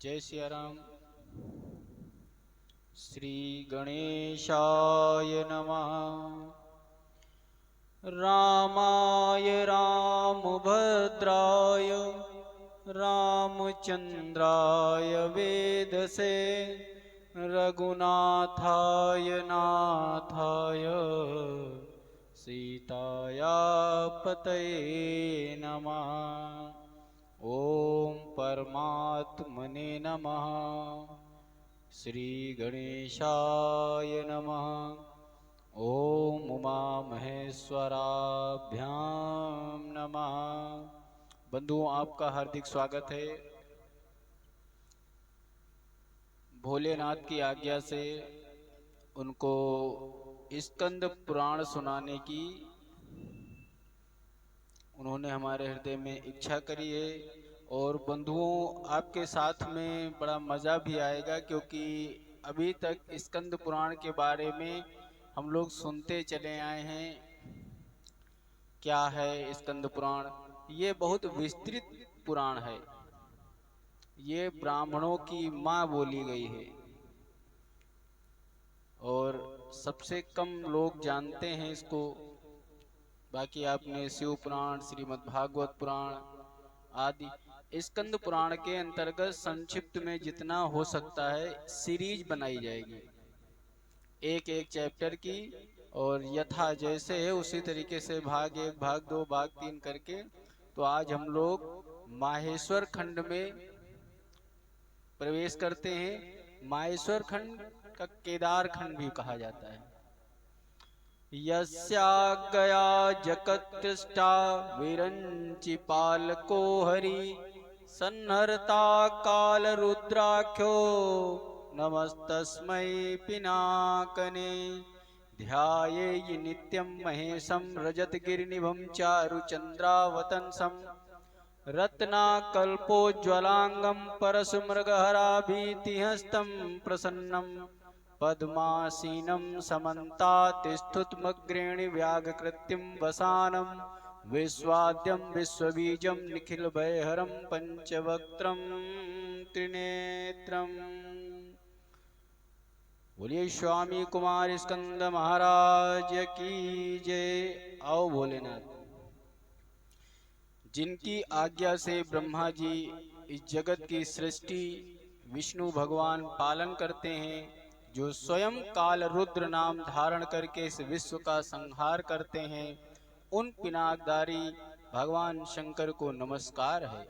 जय सिया राम। श्री गणेशाय नमः। रामाय रामभद्राय रामचंद्राय वेदसे रघुनाथाय नाथाय सीताया पतये नमः। ओम परमात्मने नमः। श्री गणेशाय नमः। ओम उमा महेश्वराभ्याम नमः। बंधुओं, आपका हार्दिक स्वागत है। भोलेनाथ की आज्ञा से उनको स्कंद पुराण सुनाने की उन्होंने हमारे हृदय में इच्छा करी है। और बंधुओं, आपके साथ में बड़ा मज़ा भी आएगा, क्योंकि अभी तक स्कंद पुराण के बारे में हम लोग सुनते चले आए हैं। क्या है स्कंद पुराण? ये बहुत विस्तृत पुराण है। ये ब्राह्मणों की माँ बोली गई है और सबसे कम लोग जानते हैं इसको। बाकी आपने शिव पुराण, श्रीमद् भागवत पुराण आदि, स्कंद पुराण के अंतर्गत संक्षिप्त में जितना हो सकता है सीरीज बनाई जाएगी, एक एक चैप्टर की। और यथा जैसे है उसी तरीके से भाग 1, भाग 2, भाग 3 करके। तो आज हम लोग माहेश्वर खंड में प्रवेश करते हैं। माहेश्वर खंड का केदार खंड भी कहा जाता है। यस्याज्ञया जगत्तिष्ठा विरंचि पालको हरि संहर्ता काल रुद्राख्यो नमस्तस्मै पिनाकने। ध्याये नित्यं महेशं रजतगिरिनिभं चारुचन्द्रावतंसं रत्नाकल्पोज्ज्वलांगं परशुमृगहराभीतिहस्तं प्रसन्नं पद्मासीनं समन्तात्स्तुतमग्रेणि व्याघकृतिं वसानं विश्वाद्यं विश्वबीजं निखिलभयहरं पंचवक्त्रं त्रिनेत्रम्। बोलिए स्वामी कुमार स्कंद महाराज की जय। आओ भोलेनाथ। जिनकी आज्ञा से ब्रह्मा जी इस जगत की सृष्टि विष्णु भगवान पालन करते हैं, जो स्वयं काल रुद्र नाम धारण करके इस विश्व का संहार करते हैं, उन पिनाकधारी भगवान शंकर को नमस्कार है।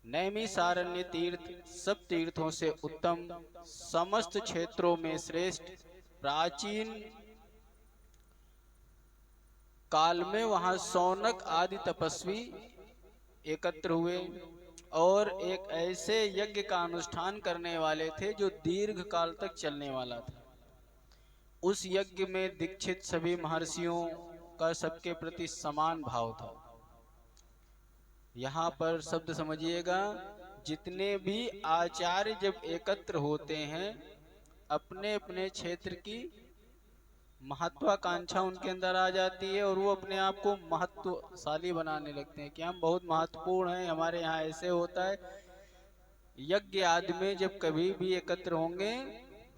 नैमिषारण्य तीर्थ सब तीर्थों से उत्तम, समस्त क्षेत्रों में श्रेष्ठ, प्राचीन काल में वहां सौनक आदि तपस्वी एकत्र हुए और एक ऐसे यज्ञ का अनुष्ठान करने वाले थे जो दीर्घ काल तक चलने वाला था। उस यज्ञ में दीक्षित सभी महर्षियों का सबके प्रति समान भाव था। यहाँ पर शब्द समझिएगा, जितने भी आचार्य जब एकत्र होते हैं, अपने अपने क्षेत्र की महत्वाकांक्षा उनके अंदर आ जाती है और वो अपने आप को महत्वशाली बनाने लगते हैं कि हम बहुत महत्वपूर्ण हैं। हमारे यहाँ ऐसे होता है, यज्ञ आदि में जब कभी भी एकत्र होंगे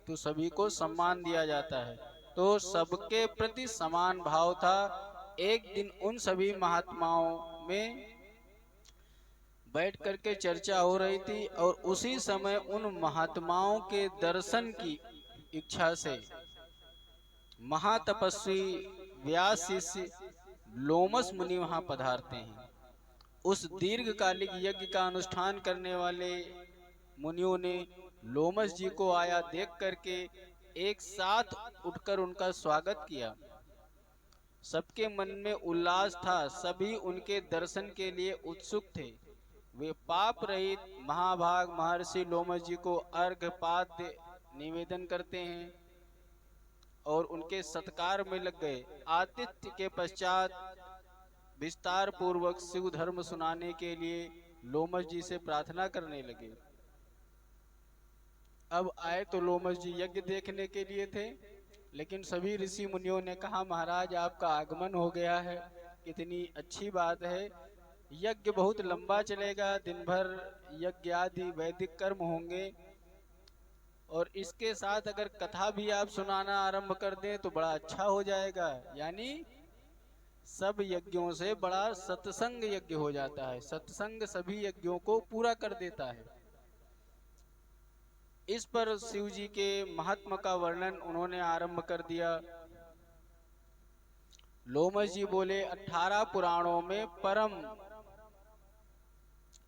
तो सभी को सम्मान दिया जाता है। तो सबके प्रति समान भाव था। एक दिन उन सभी महात्माओं में बैठ करके चर्चा हो रही थी और उसी समय उन महात्माओं के दर्शन की इच्छा से महातपस्वी व्यास शिष्य लोमस मुनि वहां पधारते हैं। उस दीर्घकालिक यज्ञ का अनुष्ठान करने वाले मुनियों ने लोमस जी को आया देख करके एक साथ उठकर उनका स्वागत किया। सबके मन में उल्लास था, सभी उनके दर्शन के लिए उत्सुक थे। वे पाप रहित महाभाग महर्षि लोमस जी को अर्घ्यपाद्य निवेदन करते हैं और उनके सत्कार में लग गए। आतिथ्य के पश्चात विस्तार पूर्वक शिव धर्म सुनाने के लिए लोमस जी से प्रार्थना करने लगे। अब आए तो लोमस जी यज्ञ देखने के लिए थे, लेकिन सभी ऋषि मुनियों ने कहा, महाराज आपका आगमन हो गया है, कितनी अच्छी बात है। यज्ञ बहुत लंबा चलेगा, दिन भर यज्ञ आदि वैदिक कर्म होंगे, और इसके साथ अगर कथा भी आप सुनाना आरंभ कर दें तो बड़ा अच्छा हो जाएगा। यानी सब यज्ञों से बड़ा सत्संग यज्ञ हो जाता है। सत्संग सभी यज्ञों को पूरा कर देता है। इस पर शिव जी के महात्मा का वर्णन उन्होंने आरंभ कर दिया। लोमश जी बोले, 18 पुराणों में परम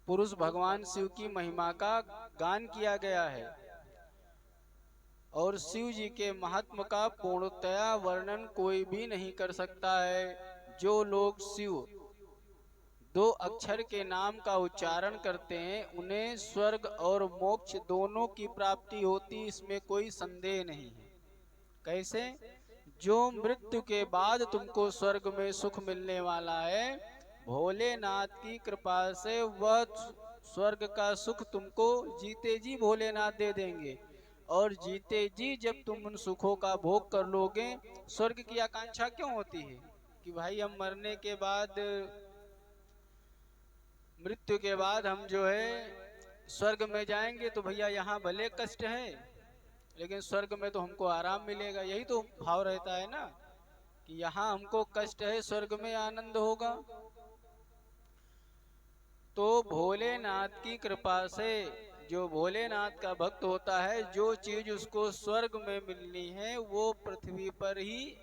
पुरुष भगवान शिव की महिमा का गान किया गया है, और शिव जी के महात्मा का पूर्णतया वर्णन कोई भी नहीं कर सकता है। जो लोग शिव 2 अक्षर के नाम का उच्चारण करते हैं उन्हें स्वर्ग और मोक्ष दोनों की प्राप्ति होती, इसमें कोई संदेह नहीं है। कैसे? जो मृत्यु के बाद तुमको स्वर्ग में सुख मिलने वाला है, भोलेनाथ की कृपा से वह स्वर्ग का सुख तुमको जीते जी भोलेनाथ दे देंगे, और जीते जी जब तुम उन सुखों का भोग कर लोगे, स्वर्ग की आकांक्षा क्यों होती है कि भाई हम मरने के बाद, मृत्यु के बाद हम जो है स्वर्ग में जाएंगे, तो भैया यहाँ भले कष्ट है लेकिन स्वर्ग में तो हमको आराम मिलेगा। यही तो भाव रहता है ना कि यहाँ हमको कष्ट है, स्वर्ग में आनंद होगा। तो भोलेनाथ की कृपा से जो भोलेनाथ का भक्त होता है, जो चीज उसको स्वर्ग में मिलनी है वो पृथ्वी पर ही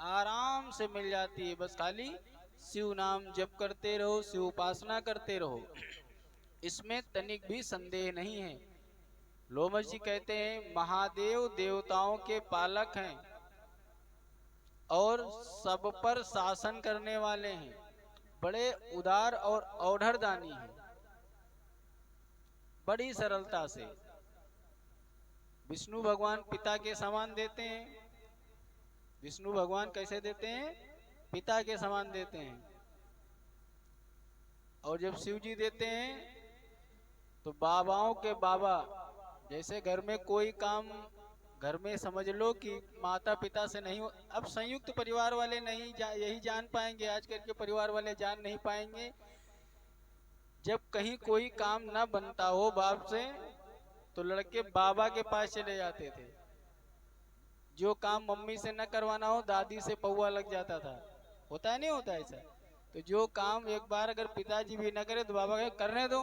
आराम से मिल जाती है। बस खाली शिव नाम जप करते रहो, शिव उपासना करते रहो, इसमें तनिक भी संदेह नहीं है। लोमश जी कहते हैं, महादेव देवताओं के पालक हैं और सब पर शासन करने वाले हैं, बड़े उदार और औढ़रदानी हैं। बड़ी सरलता से विष्णु भगवान पिता के समान देते हैं। विष्णु भगवान कैसे देते हैं? पिता के समान देते हैं। और जब शिव जी देते हैं तो बाबाओं के बाबा, जैसे घर में कोई काम, घर में समझ लो कि माता पिता से नहीं, अब संयुक्त परिवार वाले नहीं यही जान पाएंगे, आजकल के परिवार वाले जान नहीं पाएंगे। जब कहीं कोई काम ना बनता हो बाप से, तो लड़के बाबा के पास चले जाते थे। जो काम मम्मी से न करवाना हो, दादी से पौवा लग जाता था। होता है नहीं होता ऐसा? तो जो काम एक बार अगर पिताजी भी न करे तो बाबा कहे करने दो,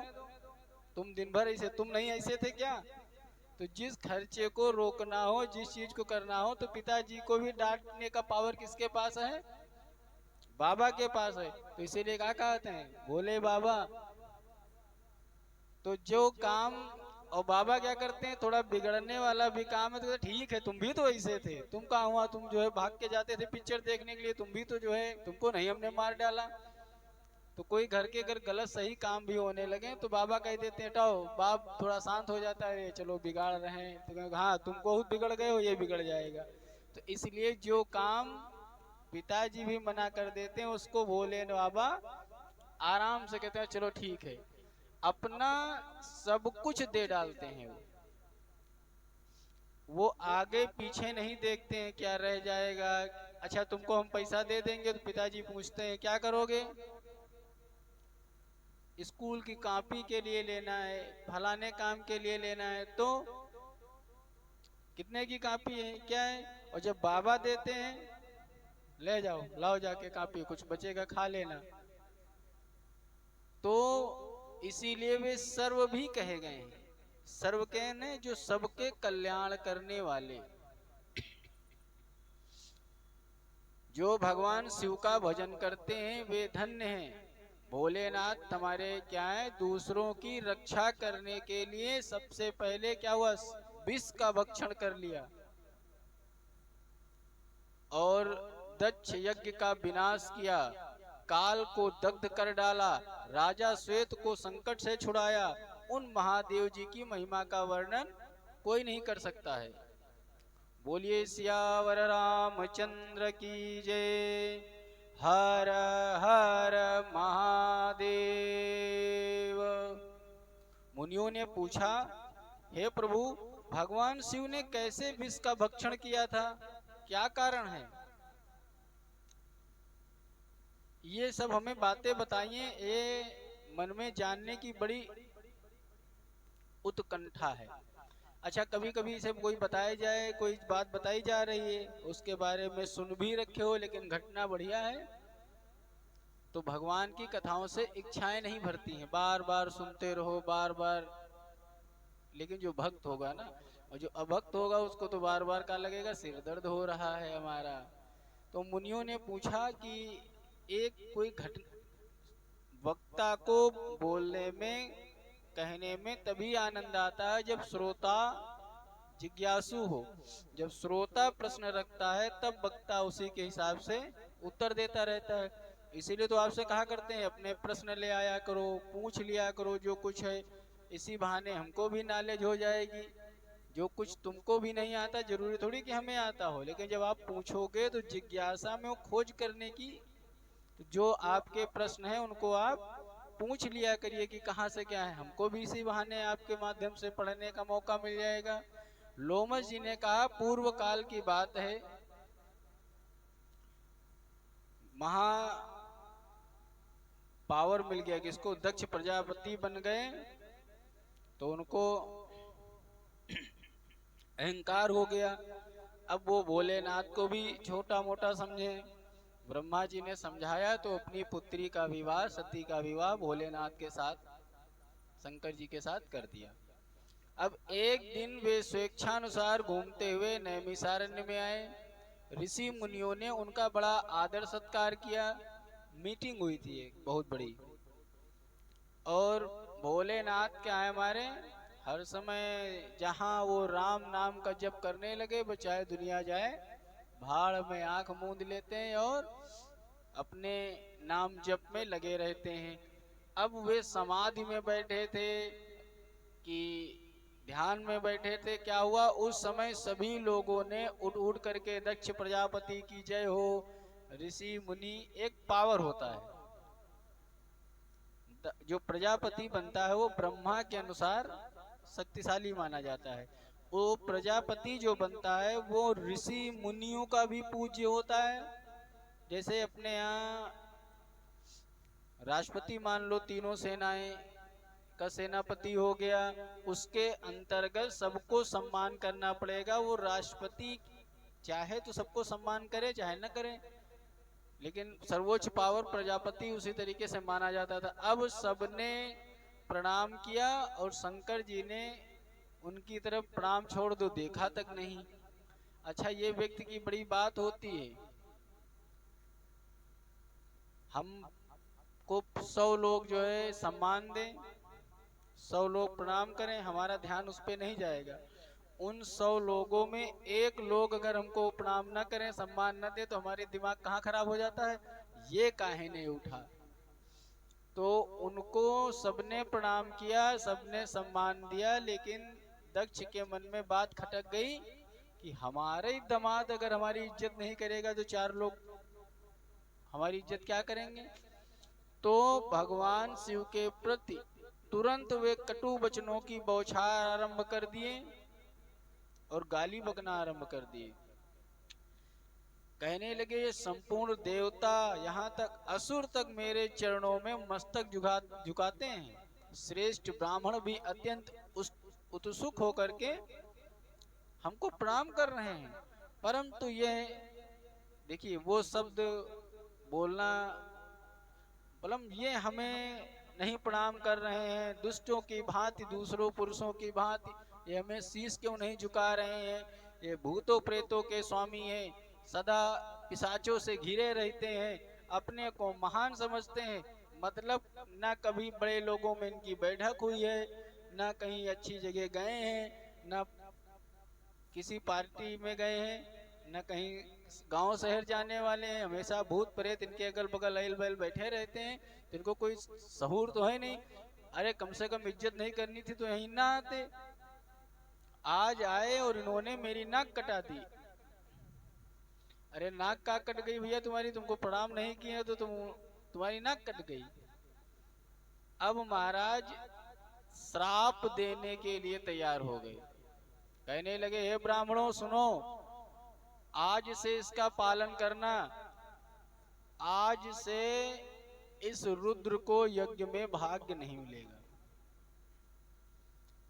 तुम दिन भर ऐसे, तुम नहीं ऐसे थे क्या? तो जिस खर्चे को रोकना हो, जिस चीज को करना हो, तो पिताजी को भी डांटने का पावर किसके पास है? बाबा के पास है। तो इसीलिए क्या कहते हैं, भोले बाबा। तो जो काम, और बाबा क्या करते हैं, थोड़ा बिगड़ने वाला भी काम है तो ठीक है, तुम भी तो ऐसे थे, तुम कहाँ हुआ, तुम जो है भाग के जाते थे पिक्चर देखने के लिए, तुम भी तो जो है, तुमको नहीं हमने मार डाला। तो कोई घर के अगर गलत सही काम भी होने लगे तो बाबा कह देते हैं हटाओ, बाप थोड़ा शांत हो जाता है, चलो बिगाड़ रहे हैं, तो हाँ तुम बहुत बिगड़ गए हो, ये बिगड़ जाएगा। तो इसलिए जो काम पिताजी भी मना कर देते हैं उसको भोले बाबा आराम से कहते हैं चलो ठीक है, अपना सब कुछ दे डालते हैं। वो आगे पीछे नहीं देखते हैं क्या रह जाएगा। अच्छा तुमको हम पैसा दे देंगे, तो पिताजी पूछते हैं क्या करोगे? स्कूल की कॉपी के लिए लेना है, फलाने काम के लिए लेना है। तो कितने की कॉपी है, क्या है? और जब बाबा देते हैं, ले जाओ, लाओ जाके कॉपी, कुछ बचेगा खा लेना। तो इसीलिए वे सर्व भी कहे गए हैं। सर्व कहने जो सबके कल्याण करने वाले। जो भगवान शिव का भजन करते हैं वे धन्य हैं। भोलेनाथ हमारे क्या है, दूसरों की रक्षा करने के लिए सबसे पहले क्या हुआ, विष का भक्षण कर लिया और दक्ष यज्ञ का विनाश किया, काल को दग्ध कर डाला, राजा श्वेत को संकट से छुड़ाया। उन महादेव जी की महिमा का वर्णन कोई नहीं कर सकता है। बोलिए सियावर रामचंद्र की जय। हर हर महादेव। मुनियों ने पूछा, हे प्रभु, भगवान शिव ने कैसे विष का भक्षण किया था, क्या कारण है? ये सब हमें बातें बताइए, ये मन में जानने की बड़ी उत्कंठा है। अच्छा, कभी कभी से कोई बताया जाए, कोई बात बताई जा रही है, उसके बारे में सुन भी रखे हो लेकिन घटना बढ़िया है, तो भगवान की कथाओं से इच्छाएं नहीं भरती हैं, बार बार सुनते रहो बार बार। लेकिन जो भक्त होगा ना, और जो अभक्त होगा उसको तो बार बार क्या लगेगा, सिर दर्द हो रहा है हमारा। तो मुनियों ने पूछा कि एक कोई घटना, वक्ता को बोलने में, कहने में तभी आनंद आता है जब श्रोता जिज्ञासु हो। जब श्रोता प्रश्न रखता है तब वक्ता उसी के हिसाब से उत्तर देता रहता है। इसीलिए तो आपसे कहा करते हैं अपने प्रश्न ले आया करो, पूछ लिया करो जो कुछ है, इसी बहाने हमको भी नॉलेज हो जाएगी। जो कुछ तुमको भी नहीं आता जरूरी थोड़ी कि हमें आता हो, लेकिन जब आप पूछोगे तो जिज्ञासा में वो खोज करने की, तो जो आपके प्रश्न है उनको आप पूछ लिया करिए कि कहाँ से क्या है, हमको भी इसी बहाने आपके माध्यम से पढ़ने का मौका मिल जाएगा। लोमस जी ने कहा, पूर्व काल की बात है, महा पावर मिल गया, किसको, दक्ष प्रजापति बन गए, तो उनको अहंकार हो गया। अब वो भोलेनाथ को भी छोटा मोटा समझे। ब्रह्मा जी ने समझाया तो अपनी पुत्री का विवाह, सती का विवाह भोलेनाथ के साथ, शंकर जी के साथ कर दिया। अब एक दिन वे स्वेच्छानुसार घूमते हुए नैमिषारण्य में आए। ऋषि मुनियों ने उनका बड़ा आदर सत्कार किया। मीटिंग हुई थी एक बहुत बड़ी, और भोलेनाथ क्या है हमारे, हर समय जहां वो राम नाम का जप करने लगे, वो चाहे दुनिया जाए भाड़ में आंख मूंद लेते हैं और अपने नाम जप में लगे रहते हैं। अब वे समाधि में बैठे थे कि ध्यान में बैठे थे, क्या हुआ उस समय सभी लोगों ने उठ उठ करके दक्ष प्रजापति की जय हो। ऋषि मुनि, एक पावर होता है, जो प्रजापति बनता है वो ब्रह्मा के अनुसार शक्तिशाली माना जाता है। वो प्रजापति जो बनता है वो ऋषि मुनियों का भी पूज्य होता है। जैसे अपने यहाँ राष्ट्रपति मान लो, तीनों सेनाएं का सेनापति हो गया, उसके अंतर्गत सबको सम्मान करना पड़ेगा। वो राष्ट्रपति चाहे तो सबको सम्मान करे चाहे न करे, लेकिन सर्वोच्च पावर प्रजापति उसी तरीके से माना जाता था। अब सबने प्रणाम किया और शंकर जी ने उनकी तरफ प्रणाम छोड़ दो, देखा तक नहीं। अच्छा, ये व्यक्ति की बड़ी बात होती है, हमको 100 लोग जो है सम्मान दें, 100 लोग प्रणाम करें, हमारा ध्यान उस पर नहीं जाएगा। उन 100 लोगों में एक लोग अगर हमको प्रणाम न करें, सम्मान न दे, तो हमारे दिमाग कहाँ खराब हो जाता है, ये काहे नहीं उठा। तो उनको सबने प्रणाम किया, सबने सम्मान दिया, लेकिन दक्ष के मन में बात खटक गई कि हमारे दामाद अगर हमारी इज्जत नहीं करेगा तो 4 लोग हमारी इज्जत क्या करेंगे। तो भगवान शिव के प्रति तुरंत वे कटु वचनों की बौछार आरंभ कर दिए और गाली बकना आरंभ कर दिए। कहने लगे, ये संपूर्ण देवता, यहाँ तक असुर तक मेरे चरणों में मस्तक झुकाते हैं। श्रेष्ठ ब्राह्मण भी अत्यंत उत्सुक होकर के हमको प्रणाम कर रहे हैं, परंतु यह देखिए वो शब्द बोलना, मतलब ये हमें नहीं प्रणाम कर रहे हैं, दुष्टों की भांति, दूसरों पुरुषों की भांति ये हमें शीश क्यों नहीं झुका रहे हैं। ये भूतों प्रेतों के स्वामी हैं, सदा पिशाचों से घिरे रहते हैं, अपने को महान समझते हैं, मतलब ना कभी बड़े लोगों में इनकी बैठक हुई है, ना कहीं अच्छी जगह गए हैं, ना किसी पार्टी में गए हैं, न कहीं गांव शहर जाने वाले हैं। हमेशा भूत प्रेत इनके अगल बगल अहल बहल बैठे रहते हैं, तो इनको कोई सहूर तो है नहीं। अरे कम से कम इज्जत नहीं करनी थी तो यहीं ना आते। आज आए और इन्होंने मेरी नाक कटा दी। अरे नाक का कट गई भैया तुम्हारी, तुमको प्रणाम नहीं किया तो तुम्हारी नाक कट गई। अब महाराज श्राप देने के लिए तैयार हो गए। कहने लगे, हे ब्राह्मणों सुनो, आज से इसका पालन करना, आज से इस रुद्र को यज्ञ में भाग्य नहीं मिलेगा।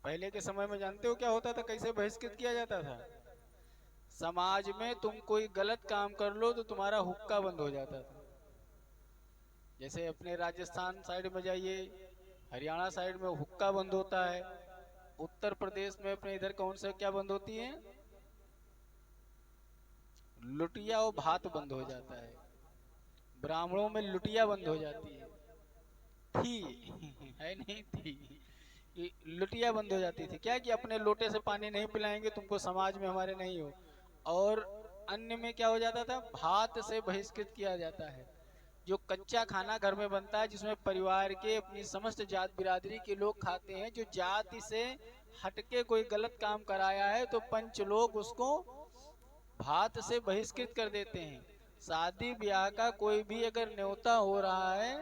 पहले के समय में जानते हो क्या होता था, कैसे बहिष्कृत किया जाता था? समाज में तुम कोई गलत काम कर लो तो तुम्हारा हुक्का बंद हो जाता था। जैसे अपने राजस्थान साइड में जाइए, हरियाणा साइड में हुक्का बंद होता है। उत्तर प्रदेश में अपने इधर कौन सा क्या बंद होती है? लुटिया और भात बंद हो जाता है। ब्राह्मणों में लुटिया बंद हो जाती है, थी है नहीं थी, कि लुटिया बंद हो जाती थी। क्या कि अपने लोटे से पानी नहीं पिलाएंगे तुमको, समाज में हमारे नहीं हो। और अन्य में क्या हो जाता था, भात से बहिष्कृत किया जाता है। जो कच्चा खाना घर में बनता है, जिसमें परिवार के अपनी समस्त जात बिरादरी के लोग खाते हैं, जो जाति से हटके कोई गलत काम कराया है तो पंच लोग उसको भात से बहिष्कृत कर देते हैं। शादी ब्याह का कोई भी अगर न्योता हो रहा है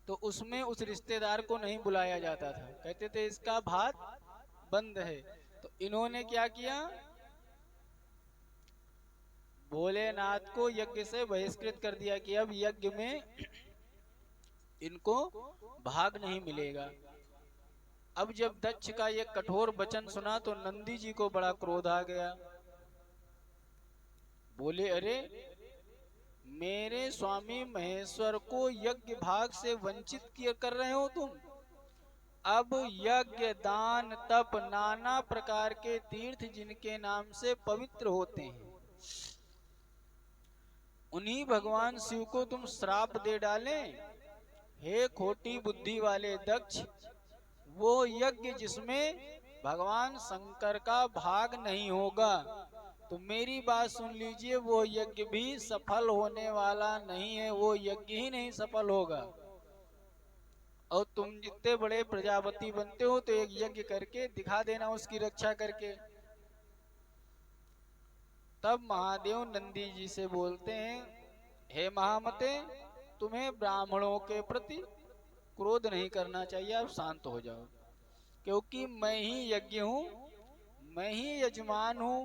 तो उसमें उस रिश्तेदार को नहीं बुलाया जाता था, कहते थे इसका भात बंद है। तो इन्होंने क्या किया, भोलेनाथ को यज्ञ से बहिष्कृत कर दिया कि अब यज्ञ में इनको भाग नहीं मिलेगा। अब जब दक्ष का ये कठोर वचन सुना तो नंदी जी को बड़ा क्रोध आ गया। बोले, अरे मेरे स्वामी महेश्वर को यज्ञ भाग से वंचित कर रहे हो तुम। अब यज्ञ दान तप नाना प्रकार के तीर्थ जिनके नाम से पवित्र होते हैं, उन्हीं भगवान शिव को तुम श्राप दे डाले। हे खोटी बुद्धि वाले दक्ष, वो यज्ञ जिसमें भगवान शंकर का भाग नहीं होगा, तो मेरी बात सुन लीजिए, वो यज्ञ भी सफल होने वाला नहीं है, वो यज्ञ ही नहीं सफल होगा। और तुम जितने बड़े प्रजापति बनते हो तो एक यज्ञ करके दिखा देना, उसकी रक्षा करके। तब महादेव नंदी जी से बोलते हैं, हे महामते, तुम्हें ब्राह्मणों के प्रति क्रोध नहीं करना चाहिए, आप शांत हो जाओ, क्योंकि मैं ही यज्ञ हूँ, मैं ही यजमान हूँ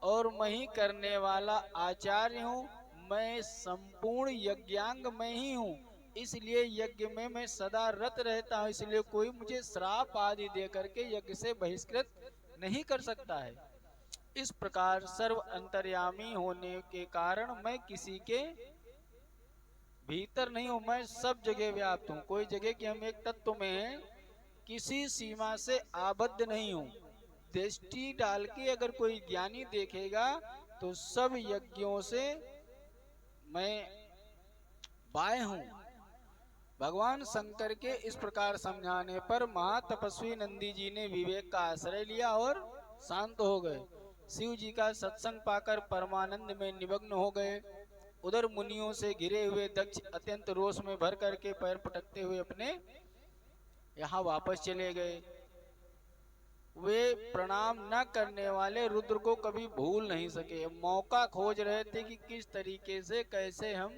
और मैं ही करने वाला आचार्य हूँ। मैं संपूर्ण यज्ञांग मैं ही हूँ, इसलिए यज्ञ में मैं सदा रत रहता हूँ, इसलिए कोई मुझे श्राप आदि दे करके यज्ञ से बहिष्कृत नहीं कर सकता है। इस प्रकार सर्व अंतर्यामी होने के कारण मैं किसी के भीतर नहीं हूँ, मैं सब जगह व्याप्त हूँ। कोई जगह कि हम एक तत्व में हैं, किसी सीमा से आबद्ध नहीं हूँ। दृष्टि डाल के अगर कोई ज्ञानी देखेगा तो सब यज्ञों से मैं बाह्य हूँ। भगवान शंकर के इस प्रकार समझाने पर महातपस्वी नंदी जी ने विवेक का आश्रय लिया और शांत हो गए। शिव जी का सत्संग पाकर परमानंद में निमग्न हो गए। उधर मुनियों से घिरे हुए दक्ष अत्यंत रोष में भर करके पैर पटकते हुए अपने यहाँ वापस चले गए। वे प्रणाम न करने वाले रुद्र को कभी भूल नहीं सके। मौका खोज रहे थे कि किस तरीके से कैसे हम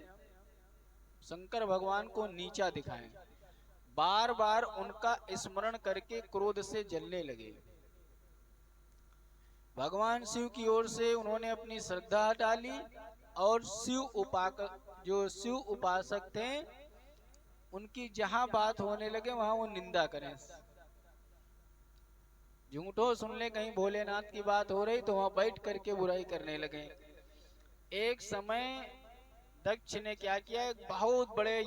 शंकर भगवान को नीचा दिखाएं। बार बार उनका स्मरण करके क्रोध से जलने लगे। भगवान शिव की ओर से उन्होंने अपनी श्रद्धा डाली और जो शिव उपासक थे उनकी जहां बात होने लगे वहां वो निंदा करें। झूठो सुन ले कहीं भोलेनाथ की बात हो रही तो वहां बैठ करके बुराई करने लगे। एक समय दक्ष ने क्या किया, एक बहुत बड़े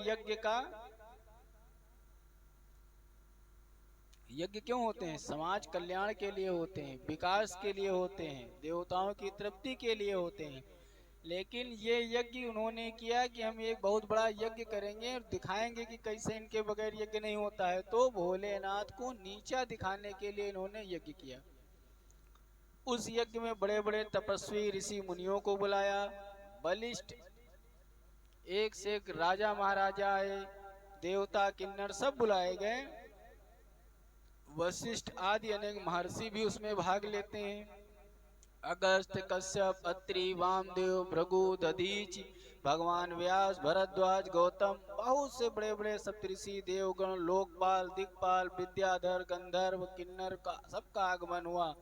यज्ञ क्यों होते हैं? समाज कल्याण के लिए होते हैं, विकास के लिए होते हैं, देवताओं की तृप्ति के लिए होते हैं। लेकिन ये यज्ञ उन्होंने किया कि हम एक बहुत बड़ा यज्ञ करेंगे और दिखाएंगे कि कैसे इनके बगैर यज्ञ नहीं होता है। तो भोलेनाथ को नीचा दिखाने के लिए इन्होंने यज्ञ किया। उस यज्ञ में बड़े बड़े तपस्वी ऋषि मुनियों को बुलाया, बलिष्ठ एक से एक राजा महाराजा आए, देवता किन्नर सब बुलाए गए। वशिष्ठ आदि अनेक महर्षि भी उसमें भाग लेते हैं। अगस्त, कश्यप, अत्रि, वामदेव, भृगु, दधीच, भगवान व्यास, भरद्वाज, गौतम, बहुत से बड़े बड़े सप्तऋषि, देवगण, लोकपाल, दिक्पाल, विद्याधर, गंधर्व, किन्नर का सबका आगमन हुआ।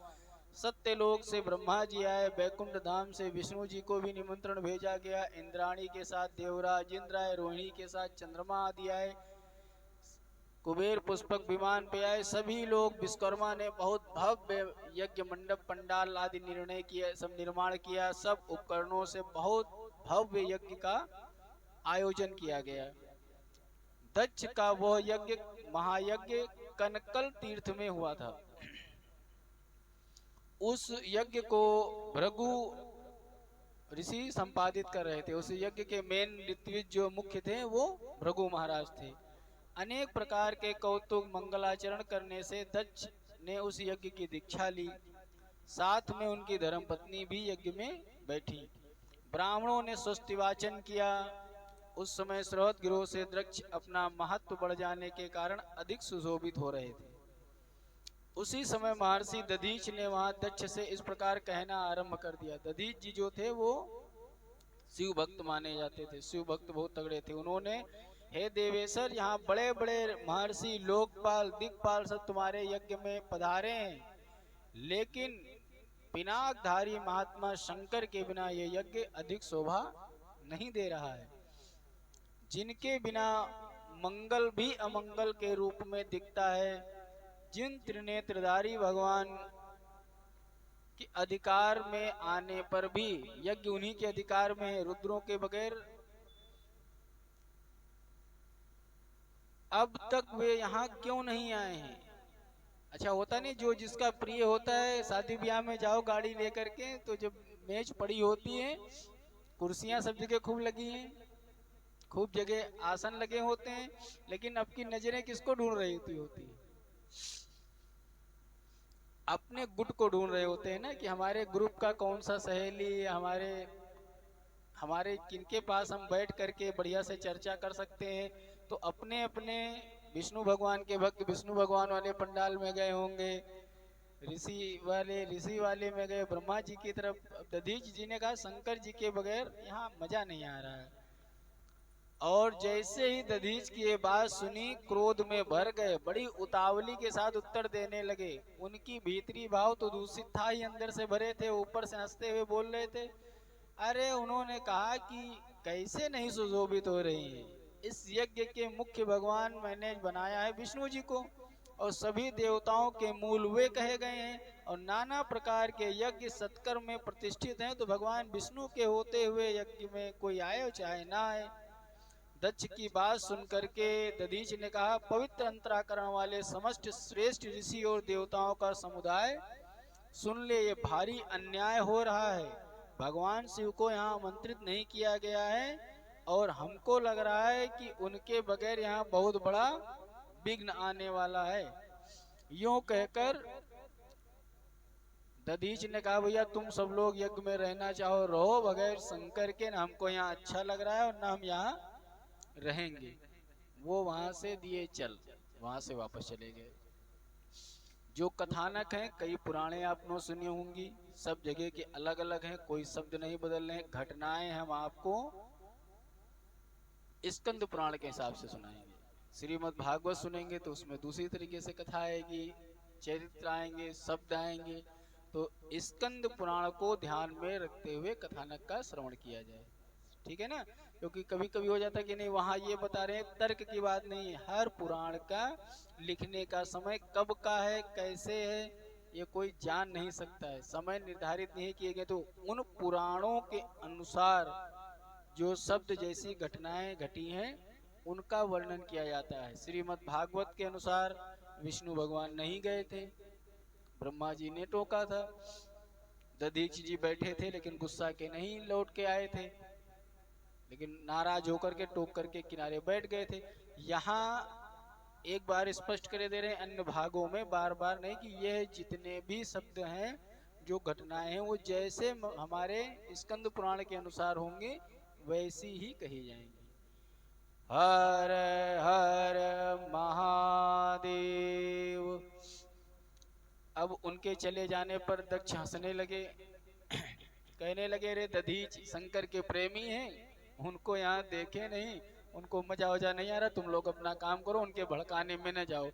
सत्यलोक से ब्रह्मा जी आए, बैकुंठ धाम से विष्णु जी को भी निमंत्रण भेजा गया, इंद्राणी के साथ देवराज इंद्र आए, रोहिणी के साथ चंद्रमा आदि आए, कुबेर पुष्पक विमान पे आए। सभी लोग विश्वकर्मा ने बहुत भव्य यज्ञ मंडप पंडाल आदि निर्णय किया, सब निर्माण किया, सब उपकरणों से बहुत भव्य यज्ञ का आयोजन किया गया। दक्ष का वह यज्ञ महायज्ञ कनकल तीर्थ में हुआ था। उस यज्ञ को भृगु ऋषि संपादित कर रहे थे। उस यज्ञ के मेन ऋत्विज जो मुख्य थे वो भृगु महाराज थे। अनेक प्रकार के कौतुक मंगलाचरण करने से दक्ष ने उस यज्ञ की दीक्षा ली। साथ में उनकी धर्मपत्नी भी यज्ञ में बैठी। ब्राह्मणों ने स्वस्तिवाचन किया। उस समय श्रौत गिरोह से दक्ष अपना महत्व बढ़ जाने के कारण अधिक सुशोभित हो रहे थे। उसी समय महर्षि दधीच ने वहां दक्ष से इस प्रकार कहना आरंभ कर दिया। दधीच जी जो थे वो शिव भक्त माने जाते थे, शिव भक्त बहुत तगड़े थे। उन्होंने, हे देवेश्वर, यहाँ बड़े बड़े महर्षि लोकपाल दिक्पाल सब तुम्हारे यज्ञ में पधारे हैं, लेकिन पिनाकधारी महात्मा शंकर के बिना ये यज्ञ अधिक शोभा नहीं दे रहा है। जिनके बिना मंगल भी अमंगल के रूप में दिखता है, जिन त्रिनेत्रधारी भगवान के अधिकार में आने पर भी यज्ञ उन्हीं के अधिकार में है, रुद्रों के बगैर अब तक वे यहाँ क्यों नहीं आए हैं। अच्छा होता नहीं, जो जिसका प्रिय होता है, शादी ब्याह में जाओ गाड़ी लेकर के, तो जब मेज पड़ी होती है, कुर्सियां सब जगह खूब लगी हैं, खूब जगह आसन लगे होते हैं, लेकिन अब की नजरें किसको ढूंढ रही होती है? अपने गुट को ढूंढ रहे होते हैं ना, कि हमारे ग्रुप का कौन सा सहेली, हमारे किनके पास हम बैठ करके बढ़िया से चर्चा कर सकते हैं। तो अपने अपने विष्णु भगवान के भक्त विष्णु भगवान वाले पंडाल में गए होंगे, ऋषि वाले में गए, ब्रह्मा जी की तरफ। दधीच जी ने कहा शंकर जी के बगैर यहाँ मजा नहीं आ रहा है। और जैसे ही दधीच की ये बात सुनी, क्रोध में भर गए, बड़ी उतावली के साथ उत्तर देने लगे। उनकी भीतरी भाव तो दूषित था ही, अंदर से भरे थे, ऊपर से हंसते हुए बोल रहे थे। अरे उन्होंने कहा कि कैसे नहीं सुशोभित हो रही है, इस यज्ञ के मुख्य भगवान मैंने बनाया है विष्णु जी को, और सभी देवताओं के मूल वे कहे गए हैं, और नाना प्रकार के यज्ञ सत्कर्म में प्रतिष्ठित हैं, तो भगवान विष्णु के होते हुए यज्ञ में कोई आए चाहे ना आए। दक्ष की बात सुनकर के दधीच ने कहा, पवित्र अंतराकरण वाले समस्त श्रेष्ठ ऋषि और देवताओं का समुदाय सुन ले, ये भारी अन्याय हो रहा है। भगवान शिव को यहाँ आमंत्रित नहीं किया गया है, और हमको लग रहा है कि उनके बगैर यहाँ बहुत बड़ा विघ्न आने वाला है। यूं कहकर दधीच ने कहा, भैया तुम सब लोग यज्ञ में रहना चाहो रहो, बगैर शंकर के ना हमको यहाँ अच्छा लग रहा है और ना हम यहाँ रहेंगे। वो वहां से दिए चल, वहां से वापस चले गए। जो कथानक हैं, कई पुराने आपने सुनी होंगी, सब जगह के अलग अलग हैं, कोई शब्द नहीं बदल रहे। घटनाएं हम आपको स्कंद पुराण के हिसाब से सुनाएंगे। श्रीमद् भागवत सुनेंगे तो उसमें दूसरी तरीके से कथा आएगी, चरित्र आएंगे, शब्द आएंगे। तो स्कंद पुराण को ध्यान में रखते हुए कथानक का श्रवण किया जाए, ठीक है ना। क्योंकि कभी कभी हो जाता है कि नहीं वहाँ ये बता रहे हैं, तर्क की बात नहीं है। हर पुराण का लिखने का समय कब का है, कैसे है, ये कोई जान नहीं सकता है, समय निर्धारित नहीं किए गए। तो उन पुराणों के अनुसार जो शब्द जैसी घटनाएं घटी हैं उनका वर्णन किया जाता है। श्रीमद् भागवत के अनुसार विष्णु भगवान नहीं गए थे, ब्रह्मा जी ने टोका था, दधीच जी बैठे थे लेकिन गुस्सा के नहीं लौट के आए थे, लेकिन नाराज होकर के टोक करके किनारे बैठ गए थे। यहाँ एक बार स्पष्ट कर दे रहे हैं, अन्य भागों में बार बार नहीं, कि यह जितने भी शब्द हैं, जो घटनाएं हैं, वो जैसे हमारे स्कंद पुराण के अनुसार होंगे वैसी ही कही जाएंगी। हर हर महादेव। अब उनके चले जाने पर दक्ष हंसने लगे, कहने लगे, रे दधीच शंकर के प्रेमी हैं, उनको यहाँ देखे नहीं, उनको मजा वजा नहीं आ रहा, तुम लोग अपना काम करो, उनके भड़काने में न जाओ।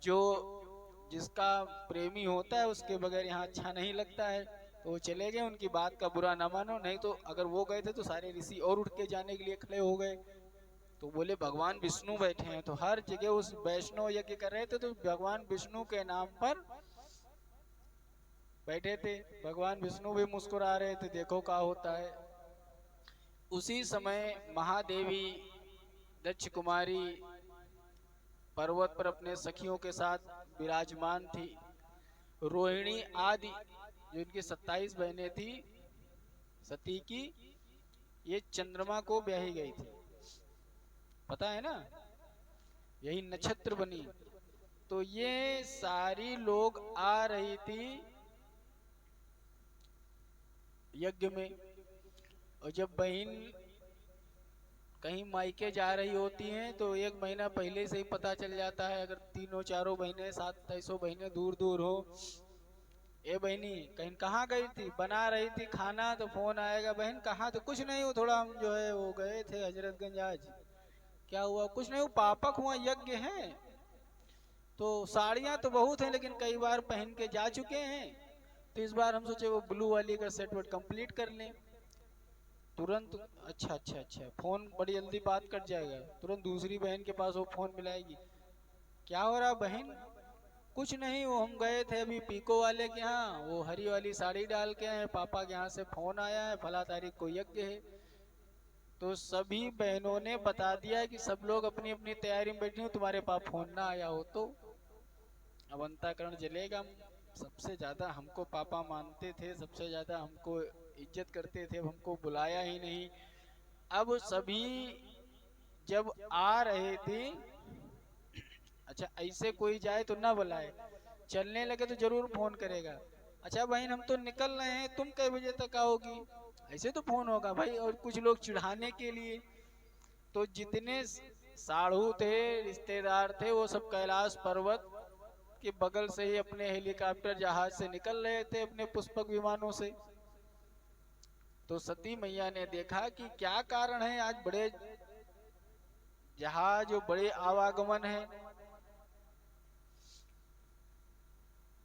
जो जिसका प्रेमी होता है उसके बगैर यहाँ अच्छा नहीं लगता है। तो वो चले गए, उनकी बात का बुरा ना मानो, नहीं तो अगर वो गए थे तो सारे ऋषि और उठ के जाने के लिए खड़े हो गए। तो बोले भगवान विष्णु बैठे हैं, तो हर जगह उस वैष्णव यज्ञ कर रहे थे तो भगवान विष्णु के नाम पर बैठे थे। भगवान विष्णु भी मुस्कुरा रहे थे, देखो क्या होता है। उसी समय महादेवी दक्ष कुमारी पर्वत पर अपने सखियों के साथ विराजमान थी। रोहिणी आदि जो इनकी 27 बहनें थी सती की, ये चंद्रमा को ब्याही गई थी, पता है ना, यही नक्षत्र बनी। तो ये सारी लोग आ रही थी यज्ञ में। और जब बहन कहीं मायके जा रही होती हैं तो 1 महीना पहले से ही पता चल जाता है। अगर 3-4 बहनें 700 बहनें दूर दूर हो, ए बहनी कहीं कहाँ गई थी, बना रही थी खाना, तो फोन आएगा बहन कहाँ, तो कुछ नहीं हो, थोड़ा हम जो है वो गए थे हजरतगंज। आज क्या हुआ, कुछ नहीं, वो पापक हुआ, यज्ञ है। तो साड़ियाँ तो बहुत हैं लेकिन कई बार पहन के जा चुके हैं, तो इस बार हम सोचे वो ब्लू वाली का सेट वेट कंप्लीट कर लें। तुरंत अच्छा अच्छा अच्छा, फोन बड़ी जल्दी बात कट जाएगा, तुरंत दूसरी बहन के पास वो फोन मिलाएगी। क्या हो रहा बहन, कुछ नहीं, वो हम गए थे अभी पीको वाले के यहाँ, वो हरी वाली साड़ी डाल के आए, पापा के यहाँ से फोन आया है, फला तारीख को यज्ञ है। तो सभी बहनों ने बता दिया कि सब लोग अपनी अपनी तैयारी में बैठी हो, तुम्हारे पास फोन ना आया हो तो अब अंतःकरण जलेगा। सबसे ज्यादा हमको पापा मानते थे, सबसे ज्यादा हमको इज्जत करते थे, हमको बुलाया ही नहीं। अब सभी जब आ रहे थे, अच्छा ऐसे कोई जाए तो ना बुलाए, चलने लगे तो जरूर फोन करेगा, अच्छा बहन हम तो निकल रहे हैं, तुम कई बजे तक आओगी, ऐसे तो फोन होगा भाई। और कुछ लोग चिढ़ाने के लिए, तो जितने साधु थे रिश्तेदार थे वो सब कैलाश पर्वत के बगल से ही अपने हेलीकॉप्टर जहाज से निकल रहे थे, अपने पुष्पक विमानों से। तो सती मैया ने देखा कि क्या कारण है, आज बड़े जहाज और बड़े आवागमन है।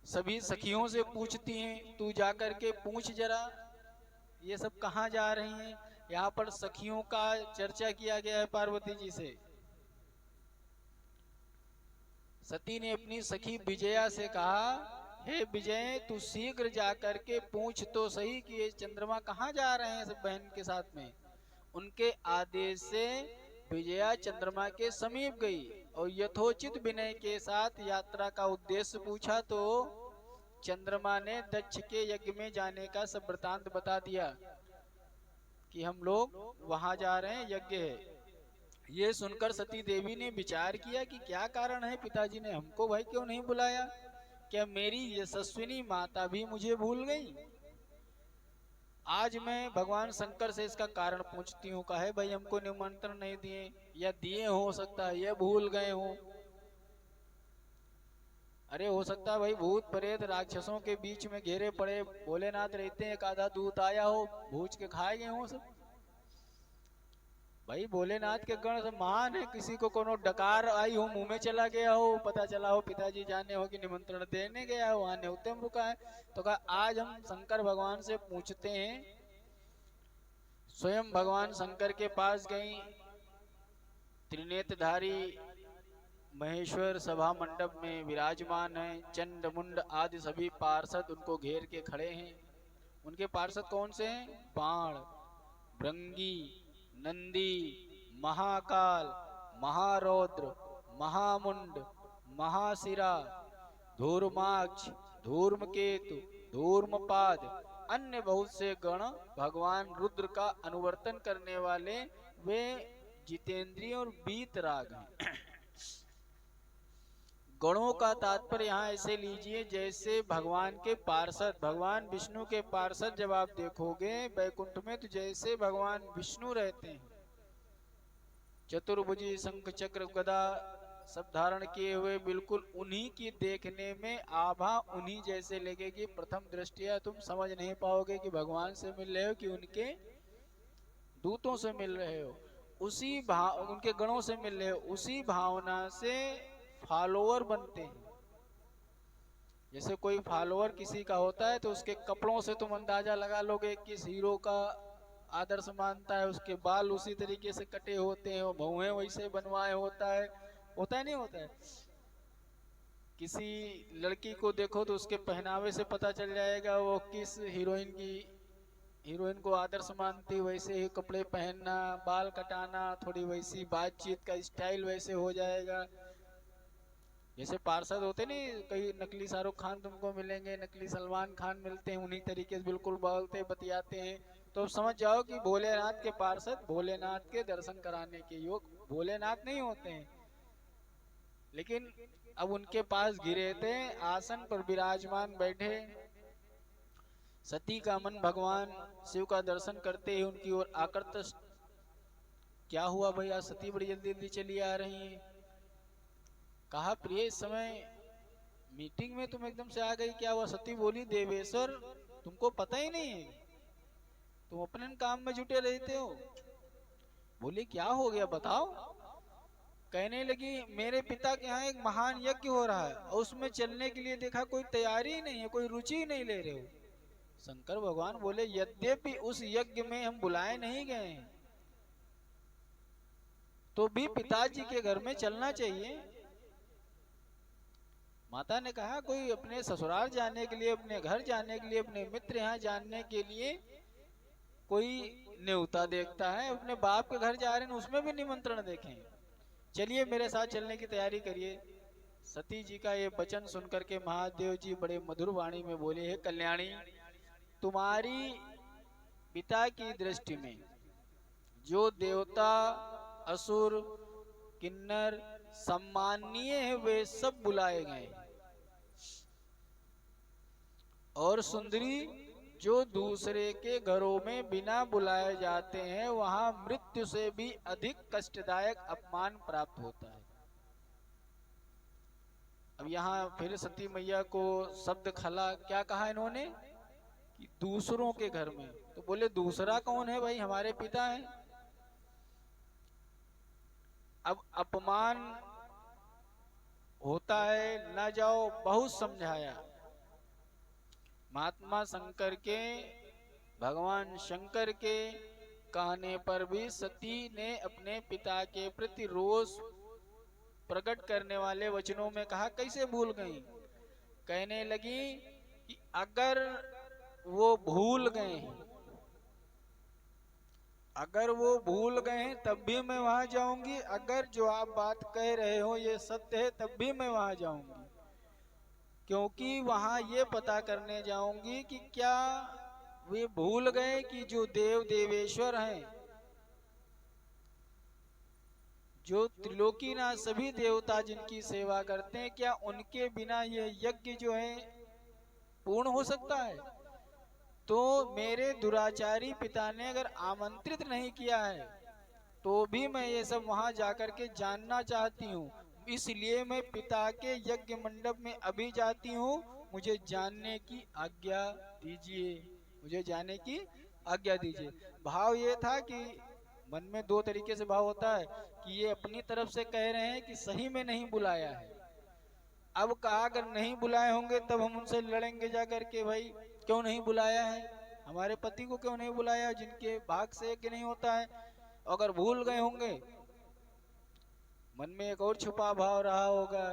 सभी सखियों से पूछती हैं, तू जाकर के पूछ जरा ये सब कहाँ जा रही हैं। यहाँ पर सखियों का चर्चा किया गया है पार्वती जी से। सती ने अपनी सखी विजया से कहा, हे विजय तू शीघ्र जाकर के पूछ तो सही कि ये चंद्रमा कहाँ जा रहे हैं सब बहन के साथ में। उनके आदेश से विजया चंद्रमा के समीप गई और यथोचित विनय के साथ यात्रा का उद्देश्य पूछा, तो चंद्रमा ने दक्ष के यज्ञ में जाने का सब वृतांत बता दिया कि हम लोग वहां जा रहे हैं, यज्ञ है। ये सुनकर सती देवी ने विचार किया कि क्या कारण है, पिताजी ने हमको भाई क्यों नहीं बुलाया, क्या मेरी यशस्विनी माता भी मुझे भूल गई। आज मैं भगवान शंकर से इसका कारण पूछती हूँ, कहे भाई हमको निमंत्रण नहीं दिए, या दिए हो सकता है ये भूल गए हो। अरे हो सकता है भाई भूत प्रेत राक्षसों के बीच में घेरे पड़े भोलेनाथ रहते हैं, एक आधा दूत आया हो भूज के खाए गए हो सब। भाई भोलेनाथ के गण सब महान है, किसी को कोनो डकार आई हो मुंह में चला गया हो, पता चला हो पिताजी जाने हो कि निमंत्रण देने गया हो, वहां न्योते में रुका है, तो कहा आज हम शंकर भगवान से पूछते हैं। स्वयं भगवान शंकर के पास गई, त्रिनेत्रधारी महेश्वर सभा मंडप में विराजमान है, चंड मुंड आदि सभी पार्षद उनको घेर के खड़े हैं। उनके पार्षद कौन से हैं, बाण, भृंगी, नंदी, महाकाल, महारौद्र, महामुंड, महाशिरा, धूर्माक्ष, धूर्मकेतु, धूर्मपाद, अन्य बहुत से गण भगवान रुद्र का अनुवर्तन करने वाले वे जितेंद्रिय और वीतराग हैं। गणों का तात्पर्य यहाँ ऐसे लीजिए जैसे भगवान के पार्षद, भगवान विष्णु के पार्षद जब आप देखोगे वैकुंठ में तो जैसे भगवान विष्णु रहते हैं, चतुर्भुजी शंख चक्र गदा सब धारण किए हुए, बिल्कुल उन्हीं की देखने में आभा उन्हीं जैसे लगेगी। प्रथम दृष्टिया तुम समझ नहीं पाओगे कि भगवान से मिल रहे हो कि उनके दूतों से मिल रहे हो, उसी भाव उनके गणों से मिल रहे हो, उसी भावना से फॉलोअर बनते हैं। जैसे कोई फॉलोअर किसी का होता है तो उसके कपड़ों से तुम अंदाजा लगा लोगे किस हीरो का आदर्श मानता है, उसके बाल उसी तरीके से कटे होते हैं, भौहें वैसे बनवाए होता है नहीं होता है। किसी लड़की को देखो तो उसके पहनावे से पता चल जाएगा वो किस हीरोइन को आदर्श मानती, वैसे ही कपड़े पहनना, बाल कटाना, थोड़ी वैसी बातचीत का स्टाइल वैसे हो जाएगा। जैसे पार्षद होते नहीं, कई नकली शाहरुख खान तुमको मिलेंगे, नकली सलमान खान मिलते हैं, उन्हीं तरीके से बिल्कुल बोलते बतियाते हैं। तो समझ जाओ कि भोलेनाथ के पार्षद भोलेनाथ के दर्शन कराने के योग भोलेनाथ नहीं होते हैं। लेकिन अब उनके पास गिरे थे, आसन पर विराजमान बैठे सती का मन भगवान शिव का दर्शन करते ही उनकी ओर आकर्षित। क्या हुआ भैया, सती बड़ी जल्दी जल्दी चली आ रही है। कहा प्रिय, इस समय मीटिंग में तुम एकदम से आ गई, क्या हुआ? सती बोली, देवेश्वर तुमको पता ही नहीं है, तुम अपने काम में जुटे रहते हो। बोली क्या हो गया बताओ। कहने लगी मेरे पिता के यहाँ एक महान यज्ञ हो रहा है और उसमें चलने के लिए देखा कोई तैयारी ही नहीं है, कोई रुचि ही नहीं ले रहे हो। शंकर भगवान बोले यद्यपि उस यज्ञ में हम बुलाए नहीं गए हैं तो भी पिताजी के घर में चलना चाहिए। माता ने कहा कोई अपने ससुराल जाने के लिए, अपने घर जाने के लिए, अपने मित्र यहाँ जाने के लिए कोई न्योता देखता है, अपने बाप के घर जा रहे हैं उसमें भी निमंत्रण देखें, चलिए मेरे साथ चलने की तैयारी करिए। सती जी का ये वचन सुनकर के महादेव जी बड़े मधुर वाणी में बोले, हे कल्याणी, तुम्हारी पिता की दृष्टि में जो देवता, असुर, किन्नर सम्माननीय है वे सब बुलाए गए, और सुंदरी जो दूसरे के घरों में बिना बुलाए जाते हैं वहां मृत्यु से भी अधिक कष्टदायक अपमान प्राप्त होता है। अब यहाँ फिर सती मैया को शब्द खला, क्या कहा इन्होंने कि दूसरों के घर में। तो बोले दूसरा कौन है भाई, हमारे पिता हैं। अब अपमान होता है, न जाओ, बहुत समझाया। महात्मा शंकर के, भगवान शंकर के कहने पर भी सती ने अपने पिता के प्रति रोष प्रकट करने वाले वचनों में कहा कैसे भूल गई। कहने लगी कि अगर वो भूल गए, अगर वो भूल गए तब भी मैं वहां जाऊंगी, अगर जो आप बात कह रहे हो ये सत्य है तब भी मैं वहां जाऊंगी, क्योंकि वहां ये पता करने जाऊंगी कि क्या वे भूल गए कि जो देव देवेश्वर हैं, जो त्रिलोकीनाथ सभी देवता जिनकी सेवा करते हैं, क्या उनके बिना ये यज्ञ जो है पूर्ण हो सकता है? तो मेरे दुराचारी पिता ने अगर आमंत्रित नहीं किया है तो भी मैं ये सब वहां जाकर के जानना चाहती हूँ, इसलिए मैं पिता के यज्ञ मंडप में अभी जाती हूँ, मुझे जानने की आज्ञा दीजिए, मुझे जाने की आज्ञा दीजिए। भाव ये था कि मन में दो तरीके से भाव होता है कि ये अपनी तरफ से कह रहे हैं कि सही में नहीं बुलाया है। अब कहा अगर नहीं बुलाए होंगे तब हम उनसे लड़ेंगे जाकर के, भाई क्यों नहीं बुलाया है, हमारे पति को क्यों नहीं बुलाया जिनके भाग से यज्ञ नहीं होता है। अगर भूल गए होंगे, मन में एक और छुपा भाव रहा होगा,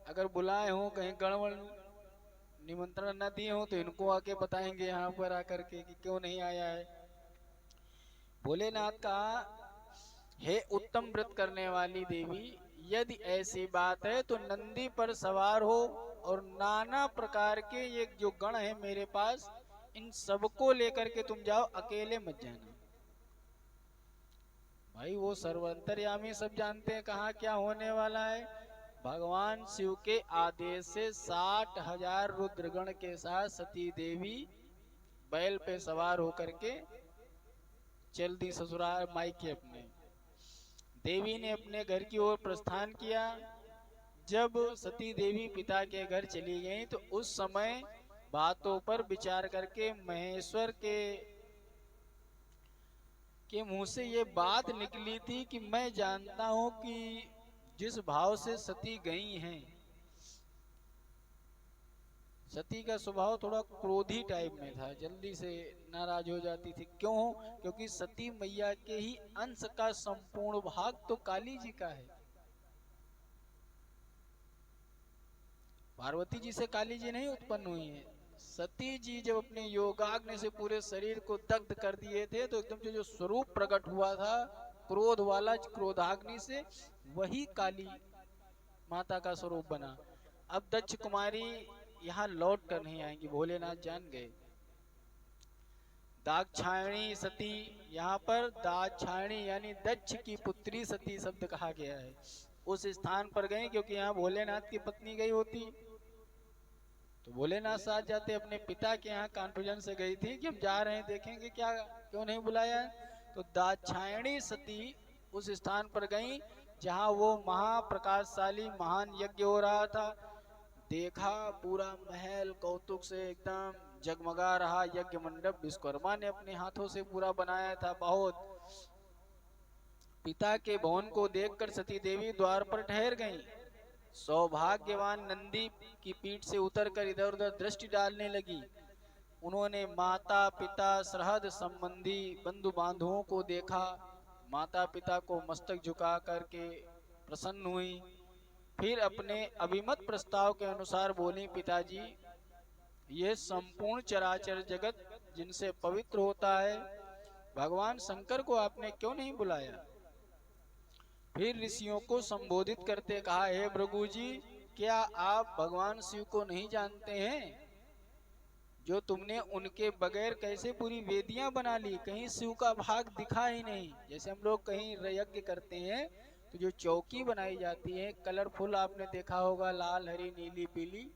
अगर बुलाए हो कहीं गड़बड़ निमंत्रण न दिए हो तो इनको आके बताएंगे यहाँ पर आकर के कि क्यों नहीं आया है। भोलेनाथ का, हे उत्तम व्रत करने वाली देवी, यदि ऐसी बात है तो नंदी पर सवार हो और नाना प्रकार के ये जो गण है मेरे पास, इन सबको लेकर के तुम जाओ, अकेले मत जाना। भाई वो सर्वंतर्यामी सब जानते हैं कहाँ क्या होने वाला है। भगवान शिव के आदेश से 60,000 रुद्रगण के साथ सती देवी बैल पे सवार होकर के चल दी ससुराल मायके अपने। देवी ने अपने घर की ओर प्रस्थान किया। जब सती देवी पिता के घर चली गई तो उस समय बातों पर विचार करके महेश्वर के मुंह से ये बात निकली थी कि मैं जानता हूं कि जिस भाव से सती गई हैं सती का स्वभाव थोड़ा क्रोधी टाइप में था, जल्दी से नाराज हो जाती थी। क्यों? क्योंकि सती मैया के ही अंश का संपूर्ण भाग तो काली जी का है। पार्वती जी से काली जी नहीं उत्पन्न हुई है। सती जी जब अपने योगाग्नि से पूरे शरीर को दग्ध कर दिए थे तो एकदम से जो स्वरूप प्रकट हुआ था क्रोध वाला, क्रोधाग्नि से, वही काली माता का स्वरूप बना। अब दक्ष कुमारी यहाँ लौट कर नहीं आएंगी, भोलेनाथ जान गए। दाक्षायणी सती, यहाँ पर दाक्षायणी यानी दक्ष की पुत्री सती शब्द कहा गया है। उस स्थान पर गए क्योंकि यहाँ भोलेनाथ की पत्नी गई होती तो भोलेनाथ साथ जाते। अपने पिता के यहाँ कॉन्फ्रेंस से गई थी कि हम जा रहे हैं, देखेंगे क्या, क्यों नहीं बुलाया। तो दाक्षायणी सती उस स्थान पर गई जहाँ वो महाप्रकाशशाली महान यज्ञ हो रहा था। देखा पूरा महल कौतुक से एकदम जगमगा रहा यज्ञ मंडप विश्वकर्मा ने अपने हाथों से पूरा बनाया था। बहुत पिता के भवन को देखकर सती देवी द्वार पर ठहर गईं। सौभाग्यवान नंदी की पीठ से उतरकर इधर उधर दृष्टि डालने लगी। उन्होंने माता पिता सरहद संबंधी बंधु बांधवों को देखा। माता पिता को मस्तक झुका करके प्रसन्न हुई। फिर अपने अभिमत प्रस्ताव के अनुसार बोली, पिताजी ये संपूर्ण चराचर जगत जिनसे पवित्र होता है, भगवान शंकर को आपने क्यों नहीं बुलाया। फिर ऋषियों को संबोधित करते कहा, हे भृगु जी, क्या आप भगवान शिव को नहीं जानते हैं? जो तुमने उनके बगैर कैसे पूरी वेदियां बना ली, कहीं शिव का भाग दिखा ही नहीं। जैसे हम लोग कहीं यज्ञ करते हैं तो जो चौकी बनाई जाती है कलरफुल, आपने देखा होगा, लाल हरी नीली पीली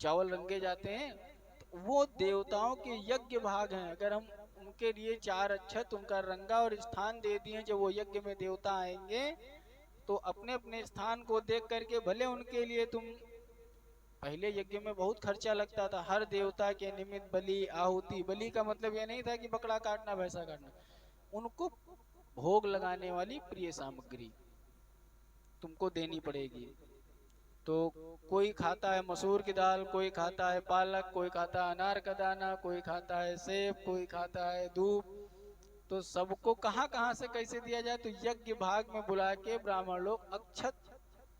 चावल रंगे जाते हैं, तो वो देवताओं के यज्ञ भाग हैं। अगर हम उनके लिए 4 अक्षत उनका रंगा और स्थान दे दिए, जब वो यज्ञ में देवता आएंगे तो अपने अपने स्थान को देख करके, भले उनके लिए तुम, पहले यज्ञ में बहुत खर्चा लगता था, हर देवता के निमित्त बलि आहुति, बलि का मतलब यह नहीं था कि बकरा काटना भैंसा काटना, उनको भोग लगाने वाली प्रिय सामग्री तुमको देनी पड़ेगी। तो कोई खाता है मसूर की दाल, कोई खाता है पालक, कोई खाता है अनार का दाना, कोई खाता है सेब, कोई खाता है दूब। तो सबको कहाँ कहाँ से कैसे दिया जाए, तो यज्ञ भाग में बुला के ब्राह्मण लोग अक्षत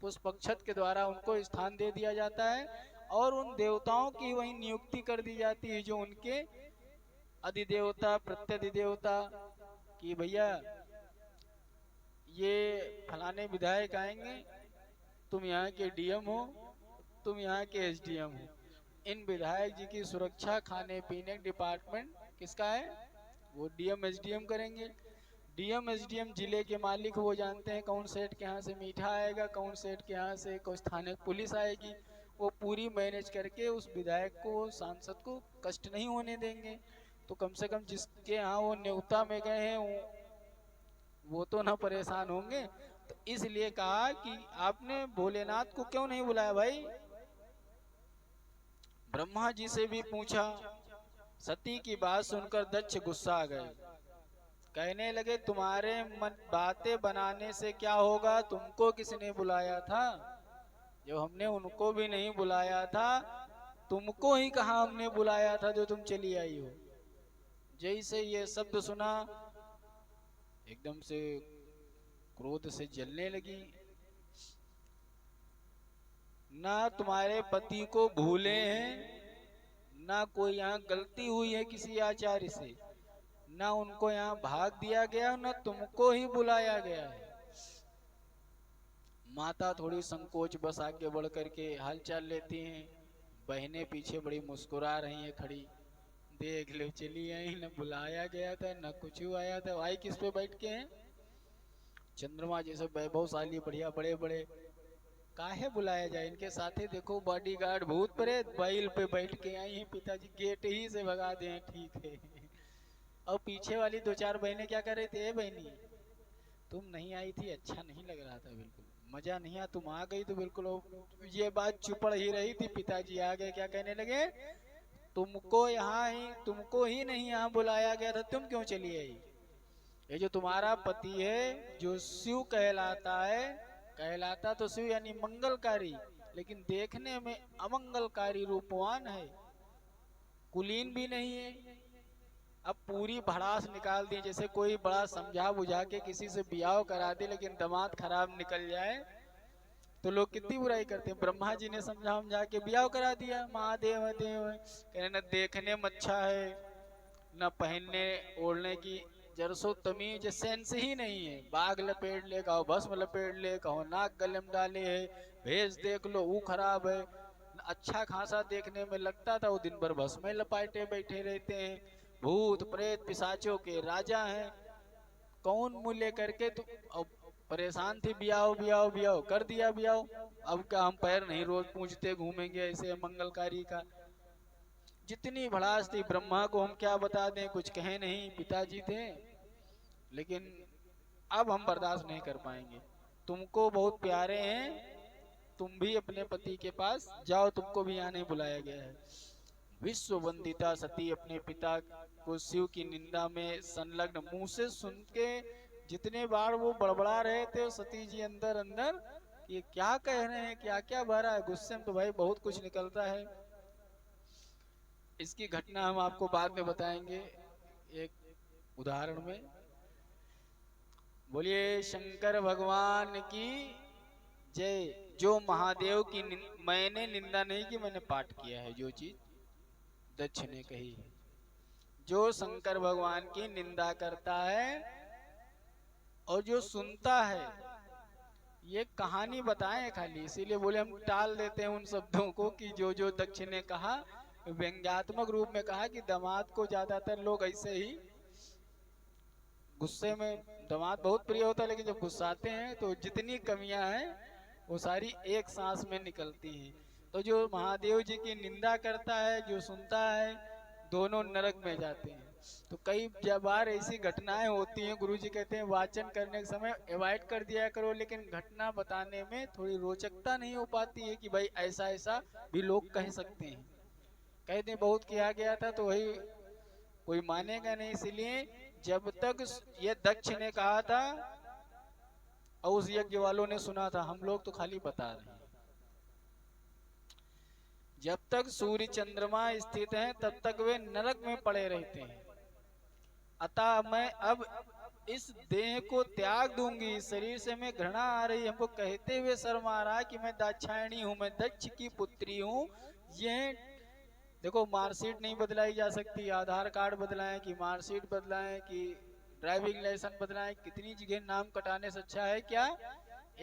पुष्प अक्षत के द्वारा उनको स्थान दे दिया जाता है और उन देवताओं की वही नियुक्ति कर दी जाती है जो उनके अधिदेवता प्रत्यधिदेवता की, भैया ये फलाने विधायक आएंगे, तुम यहाँ के डीएम हो, तुम यहाँ के एसडीएम हो। इन विधायक जी की सुरक्षा खाने पीने डिपार्टमेंट किसका है, वो डीएम एसडीएम करेंगे। डीएम एसडीएम जिले के मालिक वो जानते हैं कौन सेठ के यहाँ से मीठा आएगा, कौन सेठ के यहाँ से कोई स्थानीय पुलिस आएगी, वो पूरी मैनेज करके उस विधायक को सांसद को कष्ट नहीं होने देंगे। तो कम से कम जिसके यहाँ वो न्योता में गए हैं वो तो ना परेशान होंगे। तो इसलिए कहा कि आपने भोलेनाथ को क्यों नहीं बुलाया भाई। ब्रह्मा जी से भी पूछा। सती की बात सुनकर दक्ष गुस्सा आ गए, कहने लगे तुम्हारे मन बातें बनाने से क्या होगा, तुमको किसने बुलाया था। जब हमने उनको भी नहीं बुलाया था, तुमको ही कहा हमने बुलाया था जो तुम चली आई हो। जैसे ये शब्द सुना एकदम से क्रोध से जलने लगी। ना तुम्हारे पति को भूले हैं, ना कोई यहाँ गलती हुई है किसी आचार्य से, ना उनको यहाँ भाग दिया गया, ना तुमको ही बुलाया गया है। माता थोड़ी संकोच बस आगे बढ़ करके हालचाल लेती हैं। बहनें पीछे बड़ी मुस्कुरा रही हैं खड़ी, देख लो चली आई, न बुलाया गया था न कुछ आया था। भाई किस पे बैठ के हैं, चंद्रमा जैसे वैभवशाली बढ़िया बड़े बड़े, काहे बुलाया जाए। इनके साथे देखो बॉडीगार्ड भूत प्रेत बैल पे बैठ के आई हैं, पिताजी गेट ही से भगा दें, ठीक है। और पीछे वाली 2-4 बहनें क्या कर रही थी, बहनी तुम नहीं आई थी अच्छा नहीं लग रहा था, बिल्कुल मजा नहीं आया, तुम आ गई तो बिल्कुल। ये बात चुपड़ ही रही थी, पिताजी आ गए, क्या कहने लगे, तुमको ही नहीं यहाँ बुलाया गया था, तुम क्यों चली आई। ये जो तुम्हारा पति है जो शिव कहलाता है, कहलाता तो शिव यानी मंगलकारी, लेकिन देखने में अमंगलकारी रूपवान है, कुलीन भी नहीं है। अब पूरी भड़ास निकाल दी, जैसे कोई बड़ा समझा बुझा के किसी से ब्याह करा दे लेकिन दामाद खराब निकल जाए तो लोग कितनी बुराई करते हैं। ब्रह्मा जी ने समझा के ब्याह करा दिया, महादेव देव कहने न देखने में अच्छा है, न पहनने ओढ़ने की जरसो तमीज सेंस ही नहीं है। बाग लपेट ले, कहो भस्म लपेट ले, कहो नाक गले में डाले है, भेष देख लो वो खराब है। अच्छा खासा देखने में लगता था, वो दिन भर भस्म लपाटे बैठे रहते हैं, भूत प्रेत पिशाचों के राजा हैं। कौन मुँह लेकर के तो अब परेशान थे, बियाओ बियाओ बियाओ कर दिया बियाओ। अब क्या हम पैर नहीं रोज पूछते घूमेंगे ऐसे मंगलकारी का। जितनी भड़ास थी, ब्रह्मा को हम क्या बता दें, कुछ कहे नहीं, पिताजी थे। लेकिन अब हम बर्दाश्त नहीं कर पाएंगे, तुमको बहुत प्यारे हैं, तुम भी अपने पति के पास जाओ, तुमको भी यहाँ नहीं बुलाया गया है। विश्व वंदिता सती अपने पिता को शिव की निंदा में संलग्न, मुंह से सुन के जितने बार वो बड़बड़ा रहे थे सती जी अंदर अंदर ये क्या कह रहे हैं, क्या क्या बह रहा है। गुस्से में तो भाई बहुत कुछ निकलता है। इसकी घटना हम आपको बाद में बताएंगे एक उदाहरण में। बोलिए शंकर भगवान की जय। जो महादेव की मैंने निंदा नहीं की, मैंने पाठ किया है जो चीज दक्ष ने कही है। जो शंकर भगवान की निंदा करता है और जो सुनता है, ये कहानी बताएं खाली, इसीलिए बोले हम टाल देते हैं उन शब्दों को कि जो दक्ष ने कहा व्यंग्यात्मक रूप में कहा कि दामाद को ज्यादातर लोग ऐसे ही गुस्से में, दामाद बहुत प्रिय होता है लेकिन जब गुस्साते हैं तो जितनी कमियां हैं वो सारी एक सांस में निकलती हैं। तो जो महादेव जी की निंदा करता है, जो सुनता है, दोनों नरक में जाते हैं। तो कई बार ऐसी घटनाएं होती हैं, गुरु जी कहते हैं वाचन करने के समय अवॉइड कर दिया करो, लेकिन घटना बताने में थोड़ी रोचकता नहीं हो पाती है कि भाई ऐसा ऐसा भी लोग कह सकते हैं। कहते हैं बहुत किया गया था तो वही कोई मानेगा नहीं। इसलिए जब तक ये दक्ष ने कहा था और उस यज्ञ वालों ने सुना था, हम लोग तो खाली बता रहे हैं। जब तक सूर्य चंद्रमा स्थित हैं तब तक वे नरक में पड़े रहते हैं। अतः मैं अब इस देह को त्याग दूंगी, शरीर से मैं घृणा आ रही हमको कहते हुए शर्म आ रहा कि मैं दाक्षायणी हूँ, मैं दक्ष की पुत्री हूँ। ये देखो मार्कशीट नहीं बदलाई जा सकती, आधार कार्ड बदलाएं कि मार्कशीट बदलाएं कि ड्राइविंग लाइसेंस बदलाएं, कितनी जगह नाम कटाने से अच्छा है क्या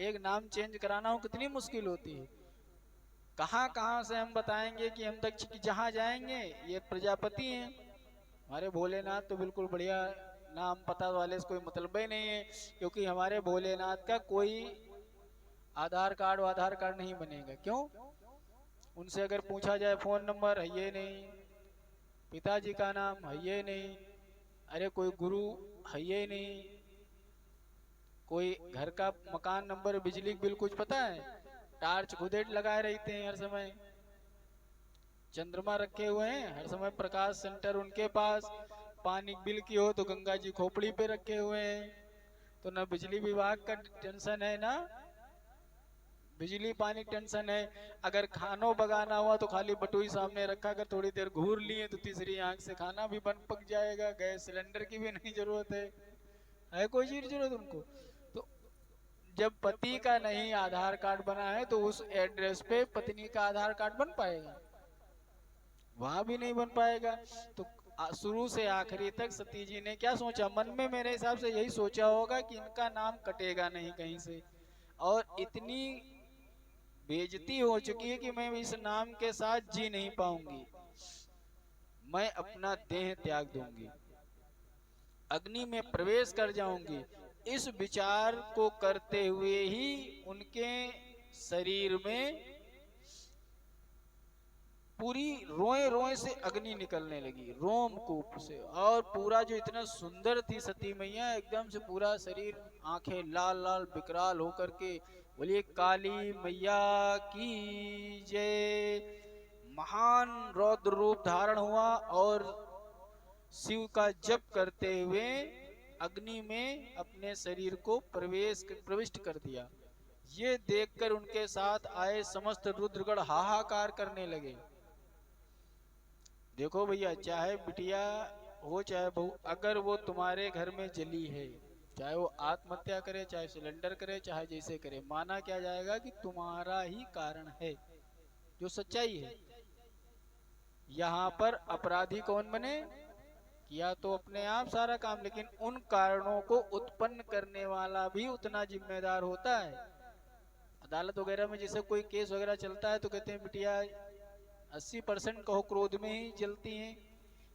एक नाम चेंज कराना हो, कितनी मुश्किल होती है। कहाँ से हम बताएंगे कि हम दक्ष की जहाँ जाएंगे ये प्रजापति हैं। हमारे भोलेनाथ तो बिल्कुल बढ़िया नाम पता वाले से कोई मतलब ही नहीं है, क्योंकि हमारे भोलेनाथ का कोई आधार कार्ड नहीं बनेगा। क्यों? उनसे अगर पूछा जाए फोन नंबर है ये नहीं, पिताजी का नाम है ये नहीं, अरे कोई गुरु है ये नहीं, कोई घर का मकान नंबर बिजली बिल कुछ पता है? टार्च खुदेट लगाए रहते हैं हर समय, चंद्रमा रखे हुए हैं हर समय, प्रकाश सेंटर उनके पास। पानी बिल की हो तो गंगा जी खोपड़ी पे रखे हुए हैं। तो ना बिजली विभाग का टेंशन है ना बिजली पानी टेंशन है। अगर खानो बगाना हुआ तो खाली बटुई सामने रखा कर थोड़ी देर घूर लिए तो तीसरी आंख से खाना भी बन पक जाएगा। गैस सिलेंडर की भी नहीं जरूरत है कोई चीज जरूरत उनको। तो जब पति का नहीं आधार कार्ड बना है तो उस एड्रेस पे पत्नी का आधार कार्ड बन पाएगा? वहां भी नहीं बन पाएगा। तो शुरू से आखिरी तक सती जी ने क्या सोचा मन में? मेरे हिसाब से यही सोचा होगा कि इनका नाम कटेगा नहीं कहीं से, और इतनी बेइज्जती हो चुकी है कि मैं इस नाम के साथ जी नहीं पाऊंगी, मैं अपना देह त्याग दूंगी, अग्नि में प्रवेश कर जाऊंगी। इस विचार को करते हुए ही उनके शरीर में पूरी रोए रोए से अग्नि निकलने लगी, रोमकूप से। और पूरा जो इतना सुंदर थी सती मैया, एकदम से पूरा शरीर, आंखें लाल लाल विकराल होकर के, बोलिए काली मैया की जय। महान रौद्र रूप धारण हुआ और शिव का जप करते हुए अग्नि में अपने शरीर को प्रविष्ट कर दिया। ये देखकर उनके साथ आए समस्त रुद्रगण हाहाकार करने लगे। देखो भैया, चाहे बिटिया हो चाहे बहू, अगर वो तुम्हारे घर में जली है, चाहे वो आत्महत्या करे, चाहे सिलेंडर करे, चाहे जैसे करे, माना क्या जाएगा कि तुम्हारा ही कारण है, जो सच्चाई है। यहाँ पर अपराधी कौन बने? किया तो अपने आप सारा काम, लेकिन उन कारणों को उत्पन्न करने वाला भी उतना जिम्मेदार होता है। अदालत वगैरह में जैसे कोई केस वगैरह चलता है तो कहते हैं बिटिया 80% कहो क्रोध में ही जलती हैं,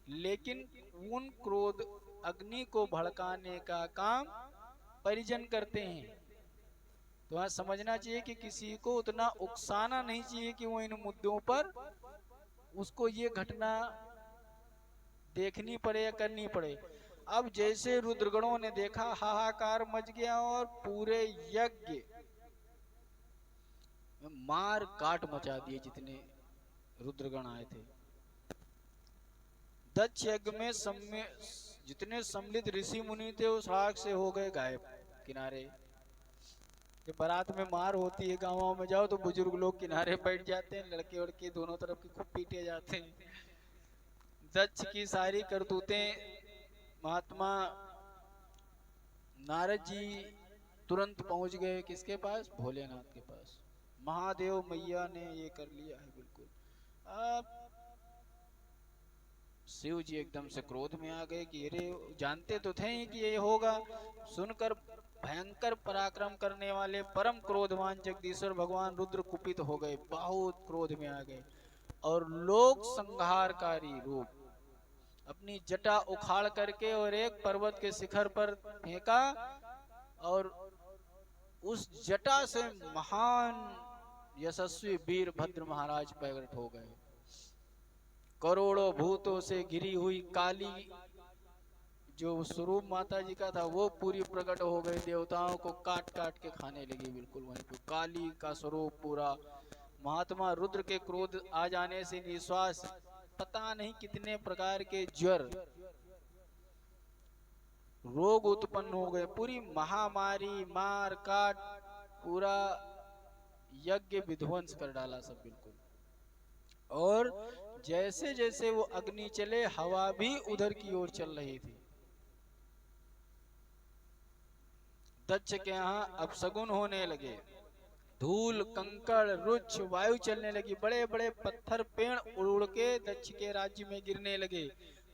लेकिन उन क्रोध अग्नि को भड़काने का काम परिजन करते हैं। तो वहां समझना चाहिए कि किसी को उतना उकसाना नहीं चाहिए कि वो इन मुद्दों पर उसको ये घटना देखनी पड़े या करनी पड़े। अब जैसे रुद्रगणों ने देखा, हाहाकार मच गया और पूरे यज्ञ मार काट मचा दिए जितने रुद्रगण आए थे। दक्ष यज्ञ में जितने सम्मिलित ऋषि मुनि थे उस आग से हो गए गायब किनारे। जब बारात में मार होती है, गांवों में जाओ तो बुजुर्ग लोग किनारे बैठ जाते हैं, लड़के वड़के दोनों तरफ की खूब पीटे जाते हैं। दक्ष की सारी करतूतें महात्मा नारद जी तुरंत पहुंच गए किसके पास? भोलेनाथ के पास। महादेव मैया ने ये कर लिया है बिल्कुल। अब शिव जी एकदम से क्रोध में आ गए कि अरे, जानते तो थे ही कि ये होगा। सुनकर भयंकर पराक्रम करने वाले परम क्रोधवान जगदीश्वर भगवान रुद्र कुपित हो गए, बहुत क्रोध में आ गए और लोक संहारकारी रूप अपनी जटा उखाड़ करके और एक पर्वत के शिखर पर फेंका और उस जटा से महान यशस्वी वीरभद्र महाराज प्रकट हो गए। करोड़ों भूतों से घिरी हुई काली जो स्वरूप माता जी का था वो पूरी प्रकट हो गई, देवताओं को काट काट के खाने लगी बिल्कुल वहीं पे। काली का स्वरूप पूरा। महात्मा रुद्र के क्रोध आ जाने से निश्वास, पता नहीं कितने प्रकार के ज्वर रोग उत्पन्न हो गए, पूरी महामारी मार काट पूरा यज्ञ विध्वंस कर डाला सब बिल्कुल। और जैसे जैसे वो अग्नि चले, हवा भी उधर की ओर चल रही थी। दक्ष के यहाँ अपशगुन होने लगे, धूल कंकड़ रुक्ष वायु चलने लगी, बड़े बड़े पत्थर पेड़ उड़ उड़ के दक्ष के राज्य में गिरने लगे,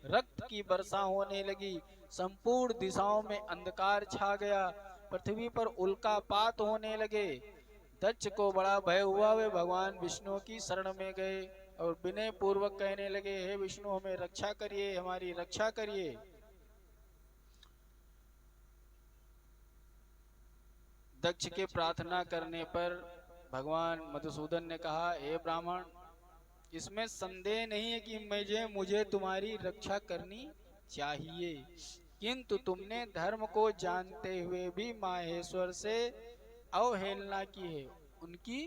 रक्त की वर्षा होने लगी, संपूर्ण दिशाओं में अंधकार छा गया, पृथ्वी पर उल्कापात होने लगे। दक्ष को बड़ा भय हुआ, वे भगवान विष्णु की शरण में गए और विनय पूर्वक कहने लगे, हे विष्णु हमें रक्षा करिए, हमारी रक्षा करिए। दक्ष के प्रार्थना करने पर भगवान मधुसूदन ने कहा, हे ब्राह्मण, इसमें संदेह नहीं है कि मुझे तुम्हारी रक्षा करनी चाहिए, किंतु तुमने धर्म को जानते हुए भी माहेश्वर से अवहेलना की है, उनकी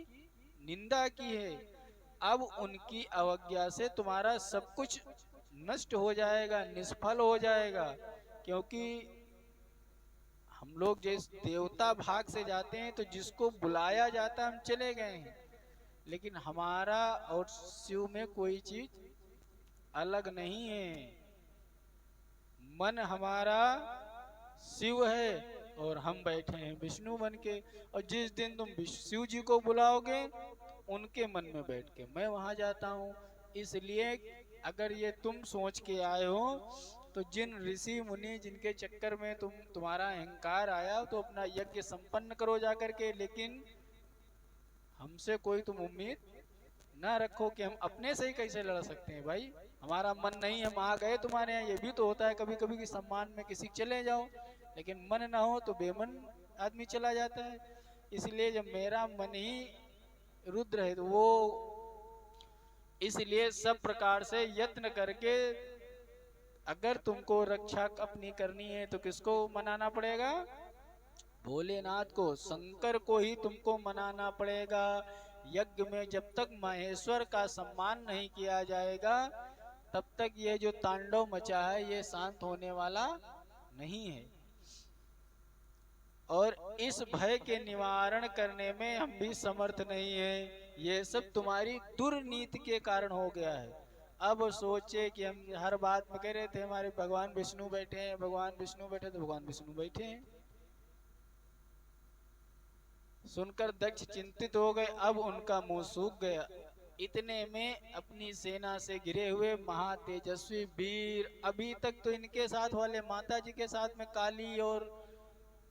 निंदा की है। अब उनकी अवज्ञा से तुम्हारा सब कुछ नष्ट हो जाएगा, निष्फल हो जाएगा। क्योंकि हम लोग जिस देवता भाग से जाते हैं तो जिसको बुलाया जाता है हम चले गए हैं, लेकिन हमारा और शिव में कोई चीज अलग नहीं है। मन हमारा शिव है और हम बैठे हैं विष्णु बन के, और जिस दिन तुम शिव जी को बुलाओगे उनके मन में बैठ के मैं वहां जाता हूँ। इसलिए अगर ये तुम सोच के आए हो तो जिन ऋषि मुनि जिनके चक्कर में तुम्हारा अहंकार आया तो अपना यज्ञ संपन्न करो जाकर के, लेकिन हमसे कोई तुम उम्मीद ना रखो कि हम अपने से ही कैसे लड़ सकते हैं। भाई हमारा मन नहीं, हम आ गए तुम्हारे यहाँ। ये भी तो होता है कभी कभी कि सम्मान में किसी चले जाओ, लेकिन मन ना हो तो बेमन आदमी चला जाता है। इसलिए जब मेरा मन ही रुद्र है तो वो इसलिए सब प्रकार से यत्न करके, अगर तुमको रक्षा अपनी करनी है तो किसको मनाना पड़ेगा? भोलेनाथ को, शंकर को ही तुमको मनाना पड़ेगा। यज्ञ में जब तक महेश्वर का सम्मान नहीं किया जाएगा तब तक ये जो तांडव मचा है ये शांत होने वाला नहीं है। और इस भय के निवारण करने में हम भी समर्थ नहीं हैं। ये सब तुम्हारी दुर्नीति के कारण हो गया है। अब सोचे कि हम हर बात में कह रहे थे हमारे भगवान विष्णु बैठे हैं, भगवान विष्णु बैठे, तो भगवान विष्णु बैठे हैं। सुनकर दक्ष चिंतित हो गए, अब उनका मुंह सूख गया। इतने में अपनी सेना से घिरे हुए महातेजस्वी वीर, अभी तक तो इनके साथ वाले माता जी के साथ में काली और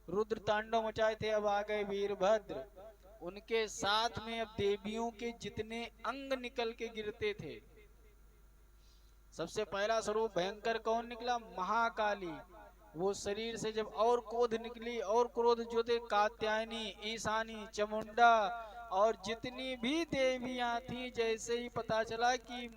रुद्र तांडव मचाए थे, अब आ गए वीरभद्र। उनके साथ में अब देवियों के जितने अंग निकल के गिरते थे। सबसे पहला स्वरूप भयंकर कौन निकला? महाकाली। वो शरीर से जब और क्रोध निकली, और क्रोध जो थे कात्यायनी, ईशानी, चामुंडा और जितनी भी देवियां थी, जैसे ही पता चला कि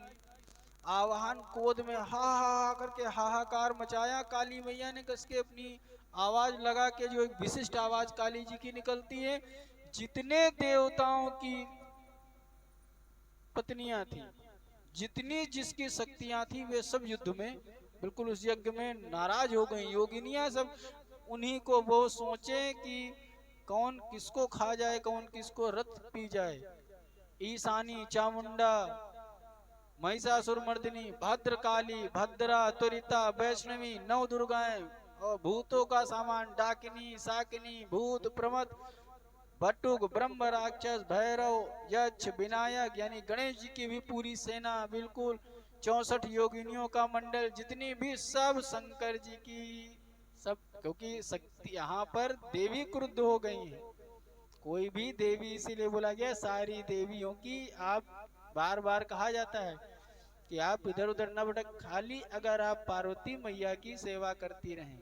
आवाहन क्रोध में हा हा करके हाहाकार मचाया, काली मैया ने कस के अपनी आवाज लगा के, जो एक विशिष्ट आवाज काली जी की निकलती है, जितने देवताओं की पत्नियां थी, जितनी जिसकी शक्तियां थी, वे सब युद्ध में बिल्कुल उस यज्ञ में नाराज हो गई। योगिनियां सब उन्हीं को वो सोचे कि कौन किसको खा जाए, कौन किसको रथ पी जाए। ईशानी, चामुंडा, महिषासुर मर्दिनी, भद्रकाली, भद्रा, त्वरिता, वैष्णवी, नव दुर्गाएं और भूतों का सामान, डाकिनी, साकिनी, भूत, प्रमथ, बटुक, ब्रह्म, राक्षस, भैरव, यक्ष, विनायक यानी गणेश जी की भी पूरी सेना, बिल्कुल 64 योगिनियों का मंडल, जितनी भी सब शंकर जी की सब, क्योंकि शक्ति यहाँ पर देवी क्रुद्ध हो गई है। कोई भी देवी इसीलिए बोला गया सारी देवियों की, आप बार बार कहा जाता है कि आप इधर उधर न भटक, खाली अगर आप पार्वती मैया की सेवा करती रहें।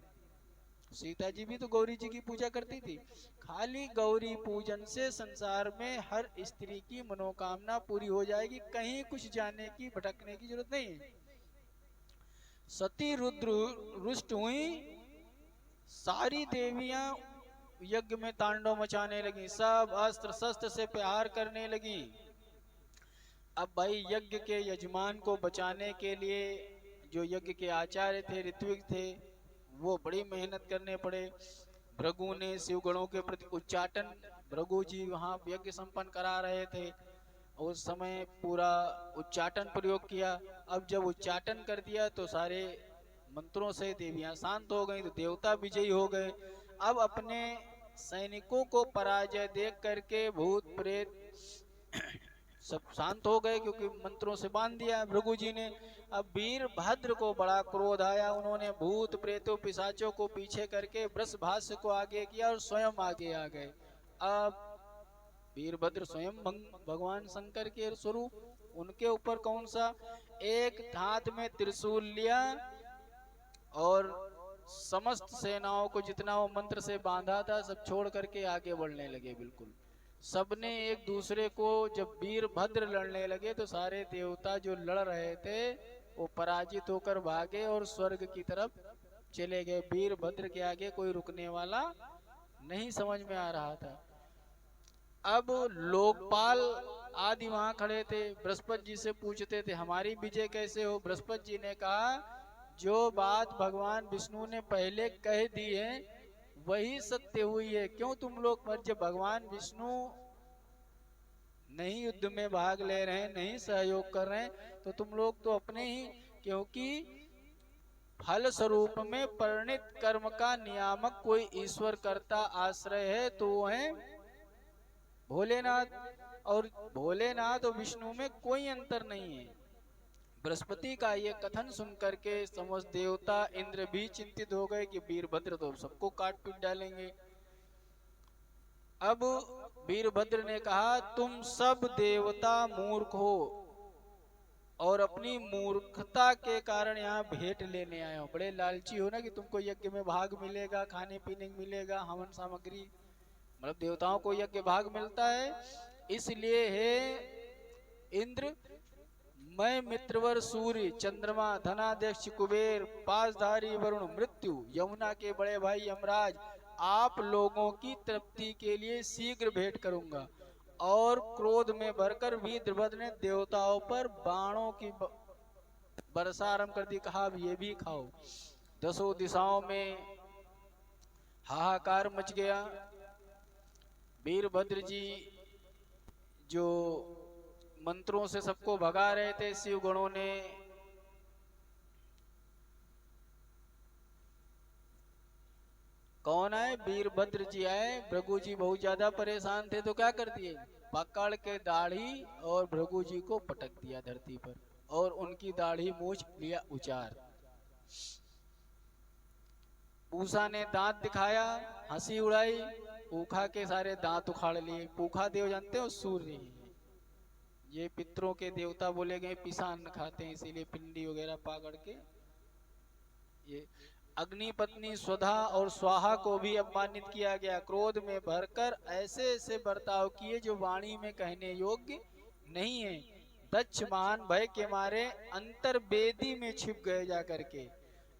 सीता जी भी तो गौरी जी की पूजा करती थी। खाली गौरी पूजन से संसार में हर स्त्री की मनोकामना पूरी हो जाएगी, कहीं कुछ जाने की भटकने की जरूरत नहीं है। सती रुद्र रुष्ट हुई, सारी देवियां यज्ञ में तांडव मचाने लगी, सब अस्त्र शस्त्र से प्रहार करने लगी। अब भाई यज्ञ के यजमान को बचाने के लिए जो यज्ञ के आचार्य थे, ऋत्विक थे, वो बड़ी मेहनत करने पड़े। भृगु ने शिवगणों के प्रति उच्चाटन, भृगु जी वहां यज्ञ संपन्न करा रहे थे, उस समय पूरा उच्चाटन प्रयोग किया। अब जब उच्चाटन कर दिया तो सारे मंत्रों से देवियां शांत हो गई, तो देवता विजयी हो गए। अब अपने सैनिकों को पराजय देख करके भूत प्रेत सब शांत हो गए, क्योंकि मंत्रों से बांध दिया भृगु जी ने। अब वीरभद्र को बड़ा क्रोध आया, उन्होंने भूत प्रेतों पिशाचों को पीछे करके वृषभाष्य को आगे किया और स्वयं आगे आ गए। अब वीरभद्र स्वयं भगवान शंकर के स्वरूप, उनके ऊपर कौन सा, एक हाथ में त्रिशूल लिया और समस्त सेनाओं को जितना वो मंत्र से बांधा था सब छोड़ करके आगे बढ़ने लगे। बिल्कुल सबने एक दूसरे को, जब वीरभद्र लड़ने लगे तो सारे देवता जो लड़ रहे थे वो पराजित होकर भागे और स्वर्ग की तरफ चले गए। वीरभद्र के आगे कोई रुकने वाला नहीं समझ में आ रहा था। अब लोकपाल आदि वहां खड़े थे, बृहस्पति जी से पूछते थे हमारी विजय कैसे हो। बृहस्पति जी ने कहा जो बात भगवान विष्णु ने पहले कह दी है वही सत्य हुई है। क्यों तुम लोग, पर जब भगवान विष्णु नहीं युद्ध में भाग ले रहे हैं, नहीं सहयोग कर रहे हैं, तो तुम लोग तो अपने ही, क्योंकि फल स्वरूप में परिणित कर्म का नियामक कोई ईश्वर करता आश्रय है, तो वो है भोलेनाथ। और भोलेनाथ और विष्णु में कोई अंतर नहीं है। बृहस्पति का ये कथन सुनकर के समस्त देवता इंद्र भी चिंतित हो गए कि वीरभद्र तो सबको काट पीट डालेंगे। अब वीरभद्र ने कहा तुम सब देवता मूर्ख हो और अपनी मूर्खता के कारण यहाँ भेंट लेने आए हो। बड़े लालची हो ना कि तुमको यज्ञ में भाग मिलेगा, खाने पीने मिलेगा, हवन सामग्री, मतलब देवताओं को यज्ञ भाग मिलता है। इसलिए हे इंद्र, मैं मित्रवर सूर्य, चंद्रमा, धनाध्यक्ष कुबेर, पासधारी वरुण, मृत्यु, यमुना के बड़े भाई यमराज, आप लोगों की तृप्ति के लिए शीघ्र भेंट करूंगा। और क्रोध में भरकर वीरभद्र ने देवताओं पर बाणों की वर्षा आरंभ कर दी। कहा अब ये भी खाओ। 10 दिशाओं में हाहाकार मच गया। वीरभद्र जी जो मंत्रों से सबको भगा रहे थे, शिव गणों ने कौन आए? वीरभद्र जी आए। भृगु जी बहुत ज्यादा परेशान थे तो क्या कर दिए? पकड़ के दाढ़ी और भृगु जी को पटक दिया धरती पर और उनकी दाढ़ी मूछ लिया उचार। पूषा ने दांत दिखाया, हंसी उड़ाई, पूखा के सारे दांत उखाड़ लिए। पूखा देव जानते हो सूर्य, ये पितरों के देवता बोले गए, पिसान खाते हैं इसीलिए पिंडी वगैरह पकड़ के। ये अग्नि पत्नी स्वधा और स्वाहा को भी अपमानित किया गया। क्रोध में भरकर ऐसे ऐसे बर्ताव किए जो वाणी में कहने योग्य नहीं है। दक्ष महान भय के मारे अंतर्वेदी में छिप गए जाकर के।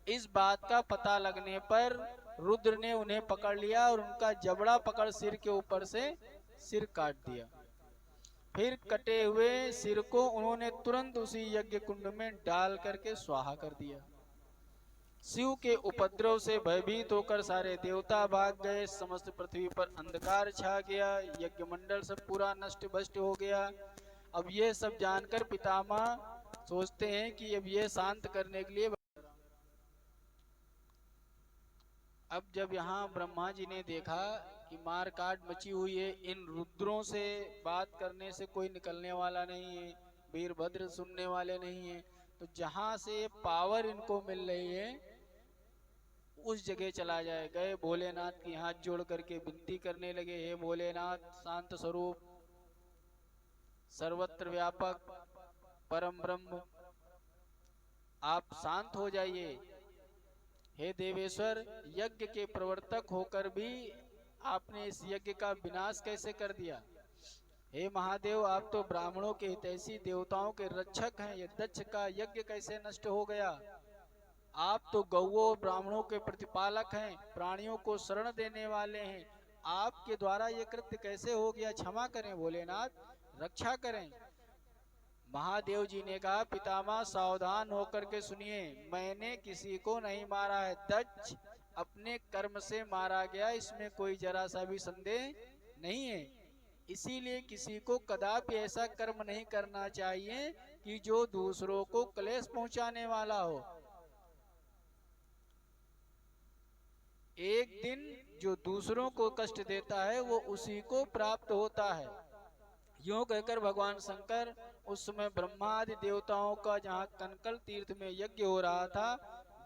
इस बात का पता लगने पर रुद्र ने उन्हें पकड़ लिया और उनका जबड़ा पकड़ सिर के ऊपर से सिर काट दिया। फिर कटे हुए सिर को उन्होंने तुरंत उसी यज्ञ कुंड में डाल करके स्वाहा कर दिया। शिव के उपद्रव से भयभीत होकर सारे देवता भाग गए। समस्त पृथ्वी पर अंधकार छा गया। यज्ञ मंडल सब पूरा नष्ट भ्रष्ट हो गया। अब ये सब जानकर पितामह सोचते हैं कि अब ये शांत करने के लिए, अब जब यहाँ ब्रह्मा जी ने देखा कि मार काट मची हुई है, इन रुद्रों से बात करने से कोई निकलने वाला नहीं है, वीरभद्र सुनने वाले नहीं है, तो जहाँ से पावर इनको मिल रही है उस जगह चला जाए। गए भोलेनाथ की हाथ जोड़ करके विनती करने लगे, हे भोलेनाथ शांत स्वरूप, सर्वत्र व्यापक परम ब्रह्म, आप शांत हो जाइए। हे देवेश्वर, यज्ञ के प्रवर्तक होकर भी आपने इस यज्ञ का विनाश कैसे कर दिया? हे महादेव, आप तो ब्राह्मणों के हितैषी देवताओं के रक्षक हैं, ये दक्ष का यज्ञ कैसे नष्ट हो गया? आप तो गौओं ब्राह्मणों के प्रतिपालक हैं, प्राणियों को शरण देने वाले हैं, आपके द्वारा ये कृत्य कैसे हो गया? क्षमा करें भोलेनाथ, रक्षा करें। महादेव जी ने कहा, पितामह सावधान होकर के सुनिए, मैंने किसी को नहीं मारा है, दक्ष अपने कर्म से मारा गया, इसमें कोई जरा सा भी संदेह नहीं है। इसीलिए किसी को कदापि ऐसा कर्म नहीं करना चाहिए कि जो दूसरों को क्लेश पहुंचाने वाला हो। एक दिन जो दूसरों को कष्ट देता है वो उसी को प्राप्त होता है। यूं कहकर भगवान शंकर उस समय ब्रह्मा आदि देवताओं का जहाँ कनकल तीर्थ में यज्ञ हो रहा था,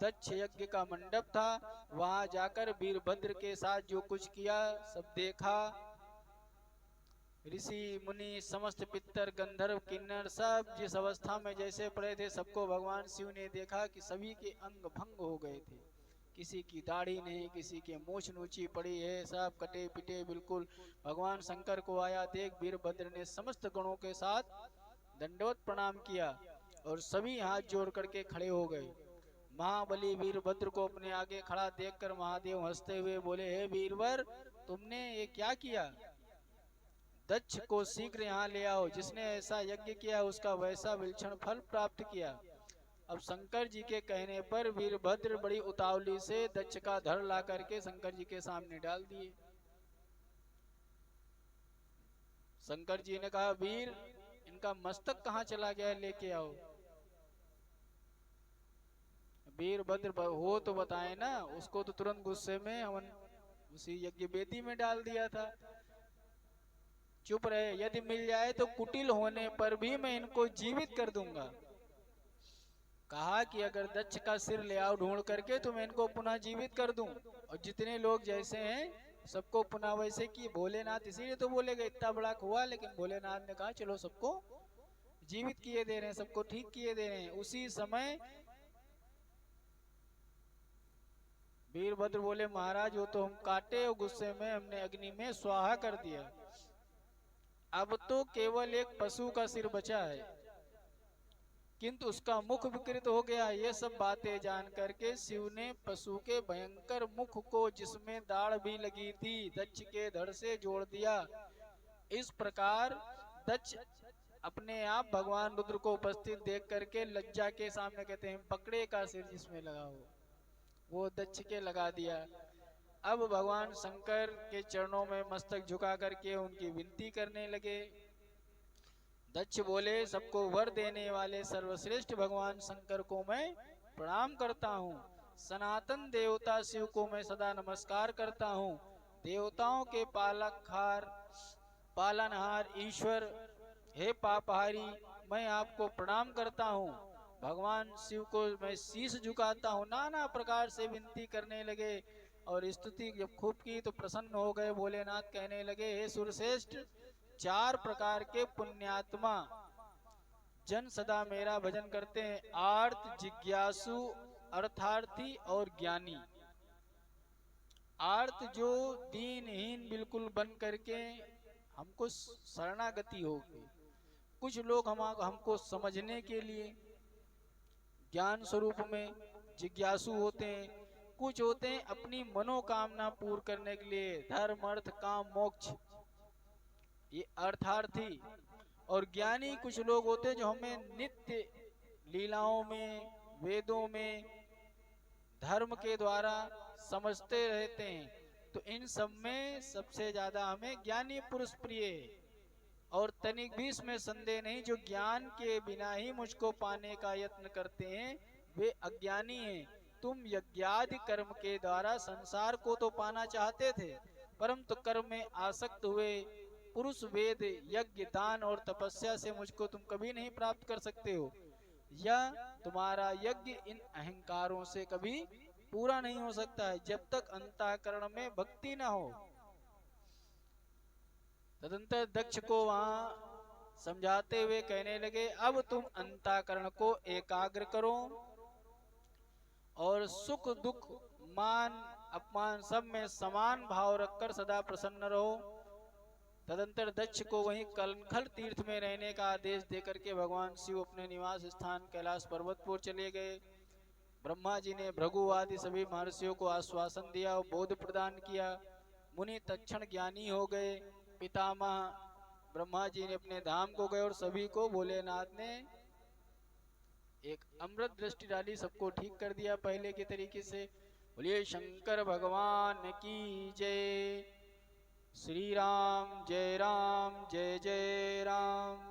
दक्ष यज्ञ का मंडप था, वहां जाकर वीरभद्र के साथ जो कुछ किया सब देखा। ऋषि मुनि समस्त पितर गंधर्व किन्नर सब जिस अवस्था में जैसे पड़े थे, सबको भगवान शिव ने देखा कि सभी के अंग भंग हो गए थे। किसी की दाढ़ी नहीं, किसी के मूछ नूची पड़ी है, सब कटे पिटे बिल्कुल। भगवान शंकर को आया देख वीरभद्र ने समस्त गणों के साथ दंडवत प्रणाम किया और सभी हाथ जोड़ करके खड़े हो गए। महाबली वीरभद्र को अपने आगे खड़ा देखकर महादेव हंसते हुए बोले, हे वीरवर, तुमने ये क्या किया? दक्ष को शीघ्र यहाँ ले आओ, जिसने ऐसा यज्ञ किया उसका वैसा विलक्षण फल प्राप्त किया। अब शंकर जी के कहने पर वीरभद्र बड़ी उतावली से दक्ष का धड़ ला करके शंकर जी के सामने डाल दिए। शंकर जी ने कहा, वीर, इनका मस्तक कहाँ चला गया, लेके आओ। वीरभद्र हो तो बताए ना, उसको तो तुरंत गुस्से में हमन उसी यज्ञ वेदी में डाल दिया था। चुप रहे, यदि मिल जाए तो कुटिल होने पर भी मैं इनको जीवित कर दूंगा। कहा कि अगर दक्ष का सिर ले आओ ढूंढ करके तो मैं इनको पुनः जीवित कर दूं, और जितने लोग जैसे हैं सबको पुनः वैसे किए। भोलेनाथ इसीलिए तो बोलेगा इतना बड़ा हुआ, लेकिन भोलेनाथ ने कहा चलो सबको जीवित किए दे रहे हैं, सबको ठीक किए दे रहे हैं। उसी समय वीरभद्र बोले, महाराज वो तो हम काटे और गुस्से में हमने अग्नि में स्वाहा कर दिया, अब तो केवल एक पशु का सिर बचा है, किंतु उसका मुख विकृत हो गया। ये सब बातें जान करके शिव ने पशु के भयंकर मुख को, जिसमें दाढ़ भी लगी थी, दक्ष के धड़ से जोड़ दिया। इस प्रकार दक्ष अपने आप भगवान रुद्र को उपस्थित देख करके लज्जा के सामने कहते हैं, पकड़े का सिर जिसमें लगा हो वो दक्ष के लगा दिया। अब भगवान शंकर के चरणों में मस्तक झुका करके उनकी विनती करने लगे। दक्ष बोले, सबको वर देने वाले सर्वश्रेष्ठ भगवान शंकर को मैं प्रणाम करता हूँ। सनातन देवता शिव को मैं सदा नमस्कार करता हूँ। देवताओं के पालनहार ईश्वर, हे पापहारी, मैं आपको प्रणाम करता हूँ। भगवान शिव को मैं शीश झुकाता हूँ। नाना प्रकार से विनती करने लगे और स्तुति जब खूब की तो प्रसन्न हो गए। भोलेनाथ कहने लगे, हे सुरश्रेष्ठ, 4 प्रकार के पुण्यात्मा जन सदा मेरा भजन करते हैं। आर्त, जिज्ञासु, अर्थार्थी और ज्ञानी। आर्त जो दीनहीन बिल्कुल बन करके हमको शरणागति होगी। कुछ लोग हमको समझने के लिए ज्ञान स्वरूप में जिज्ञासु होते हैं। कुछ होते हैं अपनी मनोकामना पूर्ण करने के लिए, धर्म अर्थ काम मोक्ष, ये अर्थार्थी। और ज्ञानी कुछ लोग होते हैं जो हमें नित्य लीलाओं में, वेदों में, धर्म के द्वारा समझते रहते हैं। तो इन सब में सबसे ज्यादा हमें ज्ञानी पुरुष प्रिय है। और तनिक भी इसमें संदेह नहीं, जो ज्ञान के बिना ही मुझको पाने का यत्न करते हैं वे अज्ञानी हैं। तुम यज्ञादि कर्म के द्वारा संसार को तो पाना चाहते थे, परंतु कर्म में आसक्त हुए पुरुष वेद, यज्ञ, दान और तपस्या से मुझको तुम कभी नहीं प्राप्त कर सकते हो। यह तुम्हारा यज्ञ इन अहंकारों से कभी पूरा नहीं हो सकता है जब तक अंतःकरण में भक्ति न हो। तदंतर दक्ष को वहां समझाते हुए कहने लगे, अब तुम अंतःकरण को एकाग्र करो और सुख दुख, मान अपमान सब में समान भाव रखकर सदा प्रसन्न रहो। तदंतर दक्ष को वहीं कलखल तीर्थ में रहने का आदेश देकर के भगवान शिव अपने निवास स्थान कैलाश पर्वतपुर चले गए। ब्रह्मा जी ने भृगु आदि सभी महर्षियों को आश्वासन दिया और बोध प्रदान किया। मुनि तत्क्षण ज्ञानी हो गए। पितामह ब्रह्मा जी ने अपने धाम को गए और सभी को भोलेनाथ ने एक अमृत दृष्टि डाली, सबको ठीक कर दिया पहले के तरीके से। बोलिए शंकर भगवान की जय। श्री राम जय राम, जय जय राम।